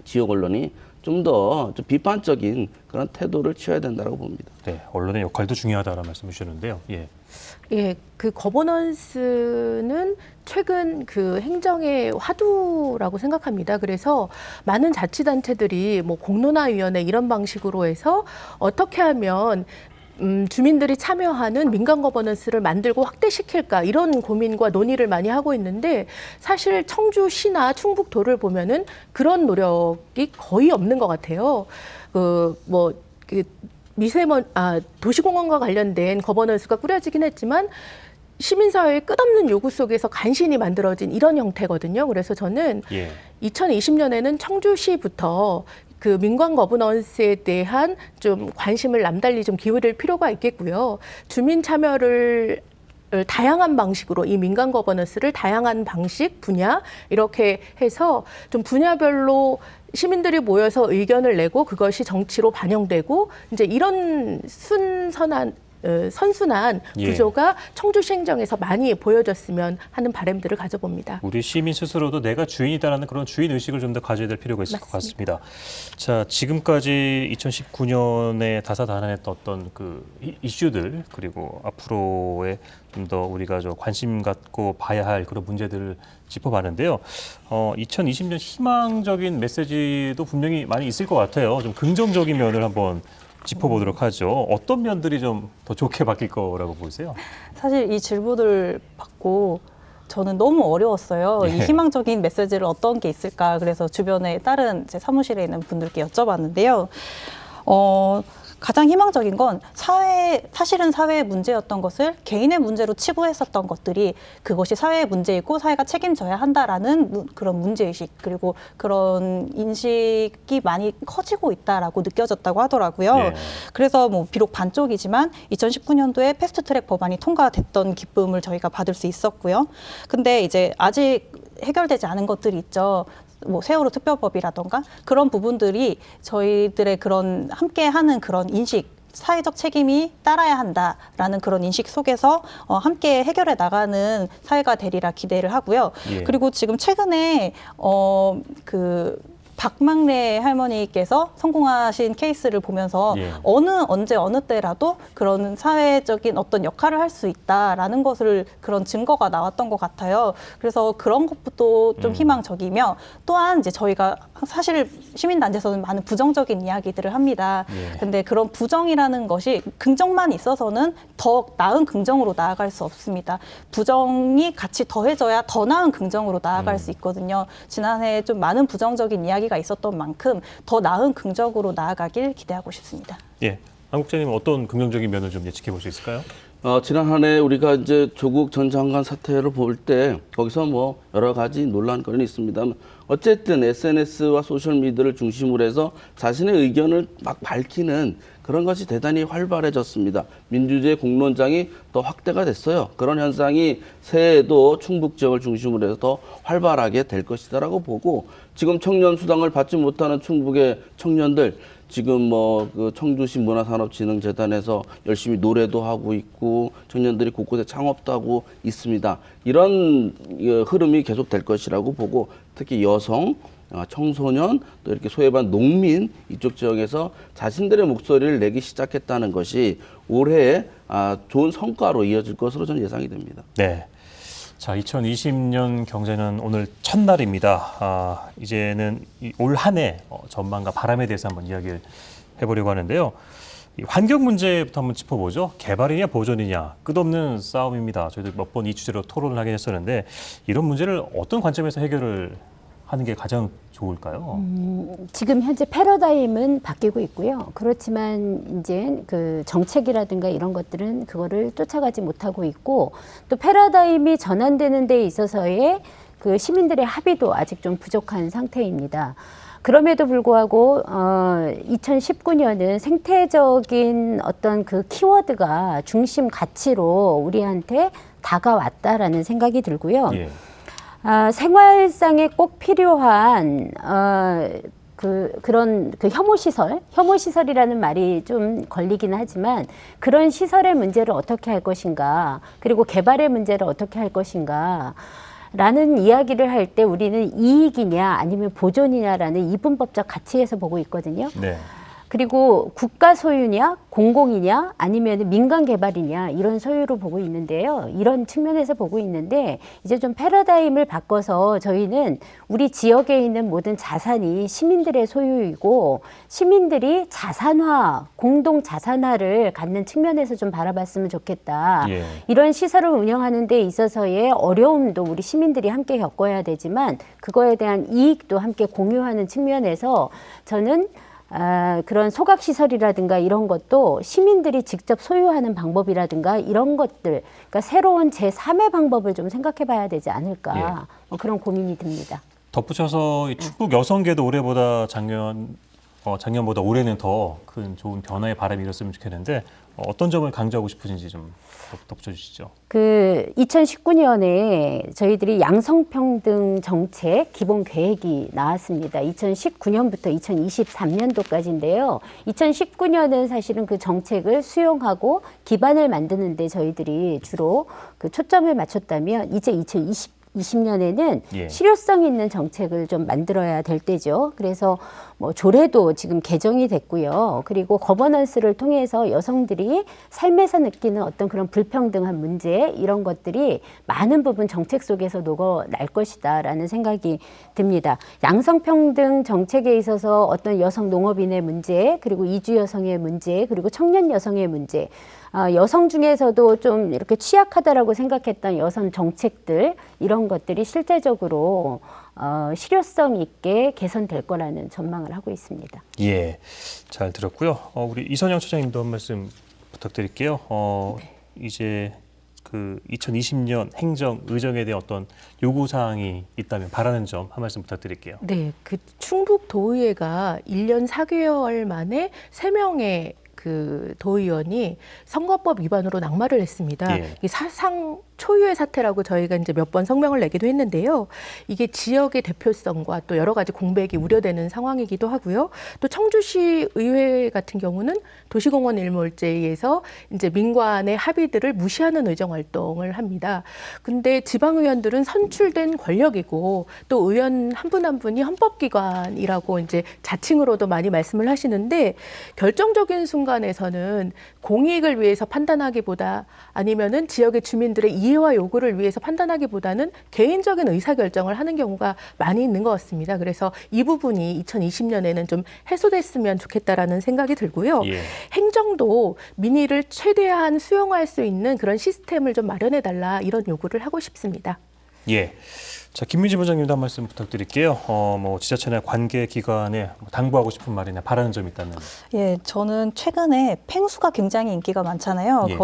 지역 언론이 좀 더 비판적인 그런 태도를 취해야 된다고 봅니다. 네, 언론의 역할도 중요하다라는 말씀 주셨는데요. 예. 예, 그 거버넌스는 최근 그 행정의 화두라고 생각합니다. 그래서 많은 자치단체들이 공론화위원회 이런 방식으로 해서 어떻게 하면 주민들이 참여하는 민간 거버넌스를 만들고 확대시킬까 이런 고민과 논의를 많이 하고 있는데 사실 청주시나 충북도를 보면은 그런 노력이 거의 없는 것 같아요. 도시공원과 관련된 거버넌스가 꾸려지긴 했지만 시민사회의 끝없는 요구 속에서 간신히 만들어진 이런 형태거든요. 그래서 저는 예. 2020년에는 청주시부터 그 민관 거버넌스에 대한 좀 관심을 남달리 좀 기울일 필요가 있겠고요. 주민 참여를 다양한 방식으로 이 민간 거버넌스를 다양한 방식, 분야 이렇게 해서 좀 분야별로 시민들이 모여서 의견을 내고 그것이 정치로 반영되고 이제 이런 선순환 예. 구조가 청주시 행정에서 많이 보여졌으면 하는 바람들을 가져봅니다. 우리 시민 스스로도 내가 주인이다라는 그런 주인 의식을 좀 더 가져야 될 필요가 있을 것 같습니다. 자, 지금까지 2019년에 다사다난했던 어떤 그 이슈들 그리고 앞으로의 좀 더 우리가 관심 갖고 봐야 할 그런 문제들을 짚어봤는데요. 2020년 희망적인 메시지도 분명히 많이 있을 것 같아요. 좀 긍정적인 면을 한번 짚어보도록 하죠. 어떤 면들이 좀 더 좋게 바뀔 거라고 보세요? 사실 이 질문을 받고 저는 너무 어려웠어요. 예. 이 희망적인 메시지를 어떤 게 있을까. 그래서 주변에 다른 제 사무실에 있는 분들께 여쭤봤는데요. 가장 희망적인 건 사실은 사회의 문제였던 것을 개인의 문제로 치부했었던 것들이 그것이 사회의 문제이고 사회가 책임져야 한다라는 그런 문제의식 그리고 그런 인식이 많이 커지고 있다라고 느껴졌다고 하더라고요. 예. 그래서 뭐 비록 반쪽이지만 2019년도에 패스트트랙 법안이 통과됐던 기쁨을 저희가 받을 수 있었고요. 근데 이제 아직 해결되지 않은 것들이 있죠. 뭐 세월호 특별법이라던가 그런 부분들이 저희들의 그런 함께하는 그런 인식, 사회적 책임이 따라야 한다라는 그런 인식 속에서 함께 해결해 나가는 사회가 되리라 기대를 하고요. 예. 그리고 지금 최근에 그 박망래 할머니께서 성공하신 케이스를 보면서 예. 언제 어느 때라도 그런 사회적인 어떤 역할을 할 수 있다라는 것을 그런 증거가 나왔던 것 같아요. 그래서 그런 것부터 좀 희망적이며 또한 이제 저희가 사실 시민단체에서는 많은 부정적인 이야기들을 합니다. 예. 근데 그런 부정이라는 것이 긍정만 있어서는 더 나은 긍정으로 나아갈 수 없습니다. 부정이 같이 더해져야 더 나은 긍정으로 나아갈 수 있거든요. 지난해 좀 많은 부정적인 이야기가 있었던 만큼 더 나은 긍정으로 나아가길 기대하고 싶습니다. 예. 한 국장님 어떤 긍정적인 면을 좀 예측해 볼 수 있을까요? 지난 한 해 우리가 이제 조국 전 장관 사태를 볼 때 거기서 뭐 여러 가지 논란거리는 있습니다만 어쨌든 SNS와 소셜미디어를 중심으로 해서 자신의 의견을 막 밝히는 그런 것이 대단히 활발해졌습니다. 민주주의 공론장이 더 확대가 됐어요. 그런 현상이 새해에도 충북 지역을 중심으로 해서 더 활발하게 될 것이다라고 보고 지금 청년 수당을 받지 못하는 충북의 청년들 지금 뭐 그 청주시 문화산업진흥재단에서 열심히 노래도 하고 있고 청년들이 곳곳에 창업도 하고 있습니다. 이런 흐름이 계속 될 것이라고 보고 특히 여성, 청소년, 또 이렇게 소외반 농민 이쪽 지역에서 자신들의 목소리를 내기 시작했다는 것이 올해의 좋은 성과로 이어질 것으로 저는 예상이 됩니다. 네. 자, 2020년 경제는 오늘 첫날입니다. 이제는 올 한 해 전망과 바람에 대해서 한번 이야기를 해보려고 하는데요. 이 환경 문제부터 한번 짚어보죠. 개발이냐 보존이냐 끝없는 싸움입니다. 저희도 몇 번 이 주제로 토론을 하긴 했었는데 이런 문제를 어떤 관점에서 해결을 하는 게 가장 좋을까요? 지금 현재 패러다임은 바뀌고 있고요. 그렇지만 이제 그 정책이라든가 이런 것들은 그거를 쫓아가지 못하고 있고 또 패러다임이 전환되는 데 있어서의 그 시민들의 합의도 아직 좀 부족한 상태입니다. 그럼에도 불구하고 2019년은 생태적인 어떤 그 키워드가 중심 가치로 우리한테 다가왔다라는 생각이 들고요. 예. 생활상에 꼭 필요한 그런 혐오시설이라는 말이 좀 걸리긴 하지만 그런 시설의 문제를 어떻게 할 것인가, 그리고 개발의 문제를 어떻게 할 것인가 라는 이야기를 할 때 우리는 이익이냐 아니면 보존이냐라는 이분법적 가치에서 보고 있거든요. 네. 그리고 국가 소유냐, 공공이냐, 아니면 민간 개발이냐 이런 소유로 보고 있는데요. 이런 측면에서 보고 있는데 이제 좀 패러다임을 바꿔서 저희는 우리 지역에 있는 모든 자산이 시민들의 소유이고 시민들이 자산화, 공동 자산화를 갖는 측면에서 좀 바라봤으면 좋겠다. 예. 이런 시설을 운영하는 데 있어서의 어려움도 우리 시민들이 함께 겪어야 되지만 그거에 대한 이익도 함께 공유하는 측면에서 저는 그런 소각시설이라든가 이런 것도 시민들이 직접 소유하는 방법이라든가 이런 것들, 그러니까 새로운 제3의 방법을 좀 생각해 봐야 되지 않을까 그런 고민이 듭니다. 덧붙여서 이 충북 여성계도 올해보다 작년보다 올해는 더 큰 좋은 변화의 바람이 일었으면 좋겠는데 어떤 점을 강조하고 싶으신지 좀 덧붙여 주시죠. 2019년에 저희들이 양성평등 정책 기본 계획이 나왔습니다. 2019년부터 2023년도까지인데요. 2019년은 사실은 그 정책을 수용하고 기반을 만드는 데 저희들이 주로 그 초점을 맞췄다면 이제 2020년에는 예. 실효성 있는 정책을 좀 만들어야 될 때죠. 그래서 뭐 조례도 지금 개정이 됐고요. 그리고 거버넌스를 통해서 여성들이 삶에서 느끼는 어떤 그런 불평등한 문제 이런 것들이 많은 부분 정책 속에서 녹아날 것이다라는 생각이 듭니다. 양성평등 정책에 있어서 어떤 여성 농업인의 문제, 그리고 이주 여성의 문제, 그리고 청년 여성의 문제, 여성 중에서도 좀 이렇게 취약하다라고 생각했던 여성 정책들 이런 것들이 실제적으로 실효성 있게 개선될 거라는 전망을 하고 있습니다. 예, 잘 들었고요. 우리 이선영 처장님도 한 말씀 부탁드릴게요. 이제 그 2020년 행정 의정에 대한 어떤 요구 사항이 있다면 바라는 점 한 말씀 부탁드릴게요. 네, 그 충북 도의회가 1년 4개월 만에 3명의 그 도의원이 선거법 위반으로 낙마를 했습니다. 예. 이게 사상 초유의 사태라고 저희가 이제 몇 번 성명을 내기도 했는데요. 이게 지역의 대표성과 또 여러 가지 공백이 우려되는 상황이기도 하고요. 또 청주시 의회 같은 경우는 도시공원 일몰제에 의해서 이제 민관의 합의들을 무시하는 의정 활동을 합니다. 근데 지방의원들은 선출된 권력이고 또 의원 한 분 한 분이 헌법기관이라고 이제 자칭으로도 많이 말씀을 하시는데 결정적인 순간에서는 공익을 위해서 판단하기보다 아니면은 지역의 주민들의 이해와 요구를 위해서 판단하기보다는 개인적인 의사결정을 하는 경우가 많이 있는 것 같습니다. 그래서 이 부분이 2020년에는 좀 해소됐으면 좋겠다라는 생각이 들고요. 예. 행정도 민의를 최대한 수용할 수 있는 그런 시스템을 좀 마련해달라 이런 요구를 하고 싶습니다. 예. 자, 김민지 부장님도 한 말씀 부탁드릴게요. 뭐 지자체나 관계 기관에 당부하고 싶은 말이나 바라는 점이 있다면. 예, 저는 최근에 팽수가 굉장히 인기가 많잖아요. 예.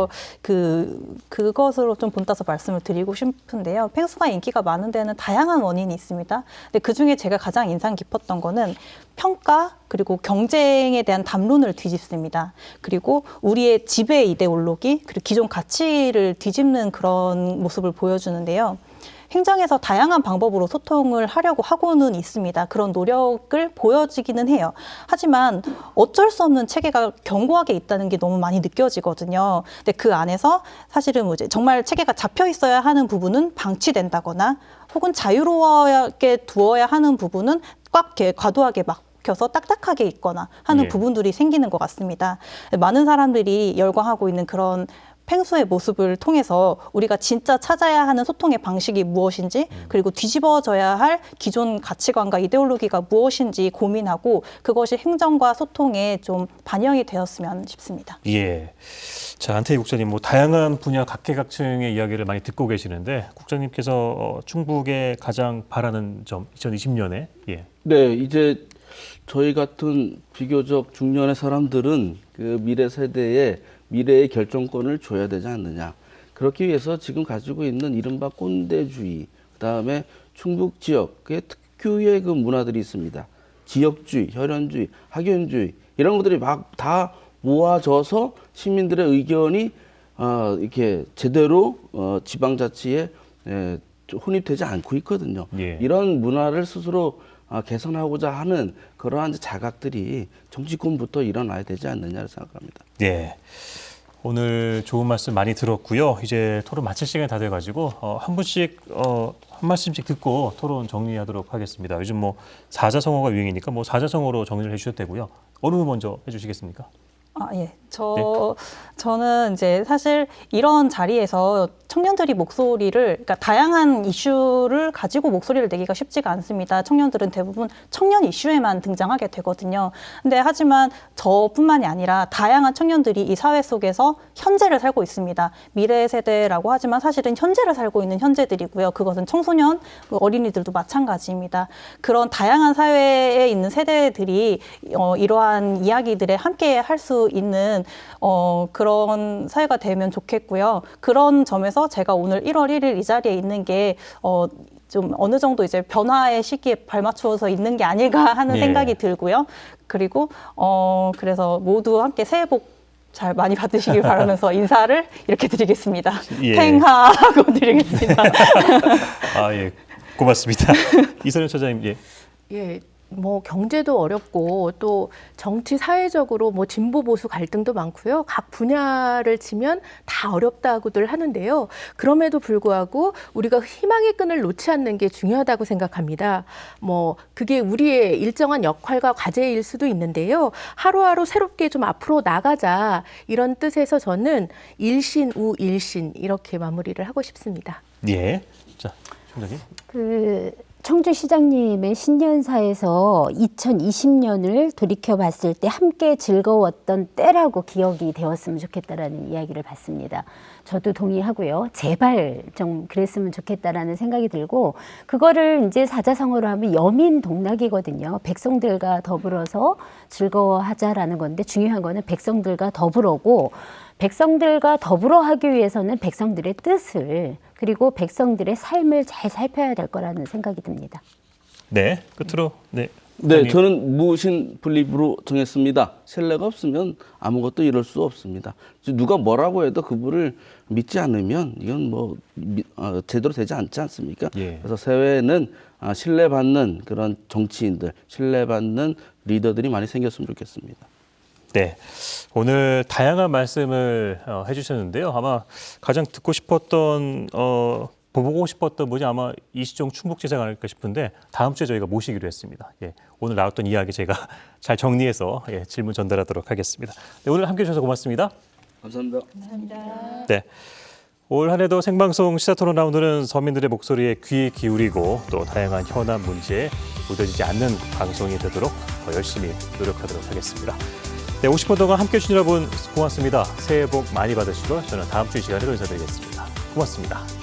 그것으로 좀 본따서 말씀을 드리고 싶은데요. 팽수가 인기가 많은 데는 다양한 원인이 있습니다. 근데 그중에 제가 가장 인상 깊었던 거는 평가 그리고 경쟁에 대한 담론을 뒤집습니다. 그리고 우리의 지배 이데올로기 그리고 기존 가치를 뒤집는 그런 모습을 보여주는데요. 행정에서 다양한 방법으로 소통을 하려고 하고는 있습니다. 그런 노력을 보여지기는 해요. 하지만 어쩔 수 없는 체계가 견고하게 있다는 게 너무 많이 느껴지거든요. 근데 그 안에서 사실은 뭐 이제 정말 체계가 잡혀 있어야 하는 부분은 방치된다거나 혹은 자유로워하게 두어야 하는 부분은 꽉 이렇게 과도하게 막혀서 딱딱하게 있거나 하는 예. 부분들이 생기는 것 같습니다. 많은 사람들이 열광하고 있는 그런 팽수의 모습을 통해서 우리가 진짜 찾아야 하는 소통의 방식이 무엇인지 그리고 뒤집어져야 할 기존 가치관과 이데올로기가 무엇인지 고민하고 그것이 행정과 소통에 좀 반영이 되었으면 싶습니다. 예. 자, 안태희 국장님, 뭐 다양한 분야 각계각층의 이야기를 많이 듣고 계시는데 국장님께서 충북에 가장 바라는 점 2020년에 예. 네, 이제 저희 같은 비교적 중년의 사람들은 그 미래 세대에 미래의 결정권을 줘야 되지 않느냐. 그렇기 위해서 지금 가지고 있는 이른바 꼰대주의, 그다음에 충북 지역의 특유의 그 문화들이 있습니다. 지역주의, 혈연주의, 학연주의 이런 것들이 막 다 모아져서 시민들의 의견이 이렇게 제대로 지방자치에 혼입되지 않고 있거든요. 예. 이런 문화를 스스로 개선하고자 하는 그러한 자각들이 정치권부터 일어나야 되지 않느냐를 생각합니다. 예. 오늘 좋은 말씀 많이 들었고요. 이제 토론 마칠 시간이 다 돼가지고 한 분씩 한 말씀씩 듣고 토론 정리하도록 하겠습니다. 요즘 뭐 사자성어가 유행이니까 뭐 사자성어로 정리를 해주셔도 되고요. 어느 분 먼저 해주시겠습니까? 예. 저는 이제 사실 이런 자리에서 청년들이 목소리를, 그러니까 다양한 이슈를 가지고 목소리를 내기가 쉽지가 않습니다. 청년들은 대부분 청년 이슈에만 등장하게 되거든요. 근데 하지만 저뿐만이 아니라 다양한 청년들이 이 사회 속에서 현재를 살고 있습니다. 미래 세대라고 하지만 사실은 현재를 살고 있는 현재들이고요. 그것은 청소년, 어린이들도 마찬가지입니다. 그런 다양한 사회에 있는 세대들이 이러한 이야기들에 함께 할 수 있는 그런 사회가 되면 좋겠고요. 그런 점에서 제가 오늘 1월 1일 이 자리에 있는 게 좀 어느 정도 이제 변화의 시기에 발맞추어서 있는 게 아닐까 하는 예. 생각이 들고요. 그리고 그래서 모두 함께 새해 복 잘 많이 받으시길 바라면서 인사를 이렇게 드리겠습니다. 예. 팽하고 드리겠습니다. 예. 고맙습니다. 이선영 처장님, 예. 예. 뭐 경제도 어렵고 또 정치 사회적으로 뭐 진보 보수 갈등도 많고요. 각 분야를 치면 다 어렵다고들 하는데요. 그럼에도 불구하고 우리가 희망의 끈을 놓지 않는 게 중요하다고 생각합니다. 뭐 그게 우리의 일정한 역할과 과제일 수도 있는데요. 하루하루 새롭게 좀 앞으로 나가자 이런 뜻에서 저는 일신 우일신 이렇게 마무리를 하고 싶습니다. 예. 자, 총장님. 청주시장님의 신년사에서 2020년을 돌이켜봤을 때 함께 즐거웠던 때라고 기억이 되었으면 좋겠다라는 이야기를 봤습니다. 저도 동의하고요. 제발 좀 그랬으면 좋겠다라는 생각이 들고 그거를 이제 사자성어로 하면 여민동락이거든요. 백성들과 더불어서 즐거워하자라는 건데 중요한 거는 백성들과 더불어고 백성들과 더불어 하기 위해서는 백성들의 뜻을 그리고 백성들의 삶을 잘 살펴야 될 거라는 생각이 듭니다. 네, 끝으로 네. 네, 저는 무신 분립으로 정했습니다. 신뢰가 없으면 아무것도 이룰 수 없습니다. 누가 뭐라고 해도 그분을 믿지 않으면 이건 뭐 제대로 되지 않지 않습니까? 예. 그래서 새해에는 신뢰받는 그런 정치인들, 신뢰받는 리더들이 많이 생겼으면 좋겠습니다. 네, 오늘 다양한 말씀을 해주셨는데요. 아마 가장 듣고 싶었던 보고 싶었던 분이 아마 이시종 충북지사가 아닐까 싶은데 다음 주에 저희가 모시기로 했습니다. 예, 오늘 나왔던 이야기 제가 잘 정리해서 질문 전달하도록 하겠습니다. 네, 오늘 함께해 주셔서 고맙습니다. 감사합니다. 네, 올 한 해도 생방송 시사토론 라운드는 서민들의 목소리에 귀 기울이고 또 다양한 현안 문제에 무뎌지지 않는 방송이 되도록 더 열심히 노력하도록 하겠습니다. 네, 50분 동안 함께해 주신 여러분 고맙습니다. 새해 복 많이 받으시고 저는 다음 주 이 시간에 인사드리겠습니다. 고맙습니다.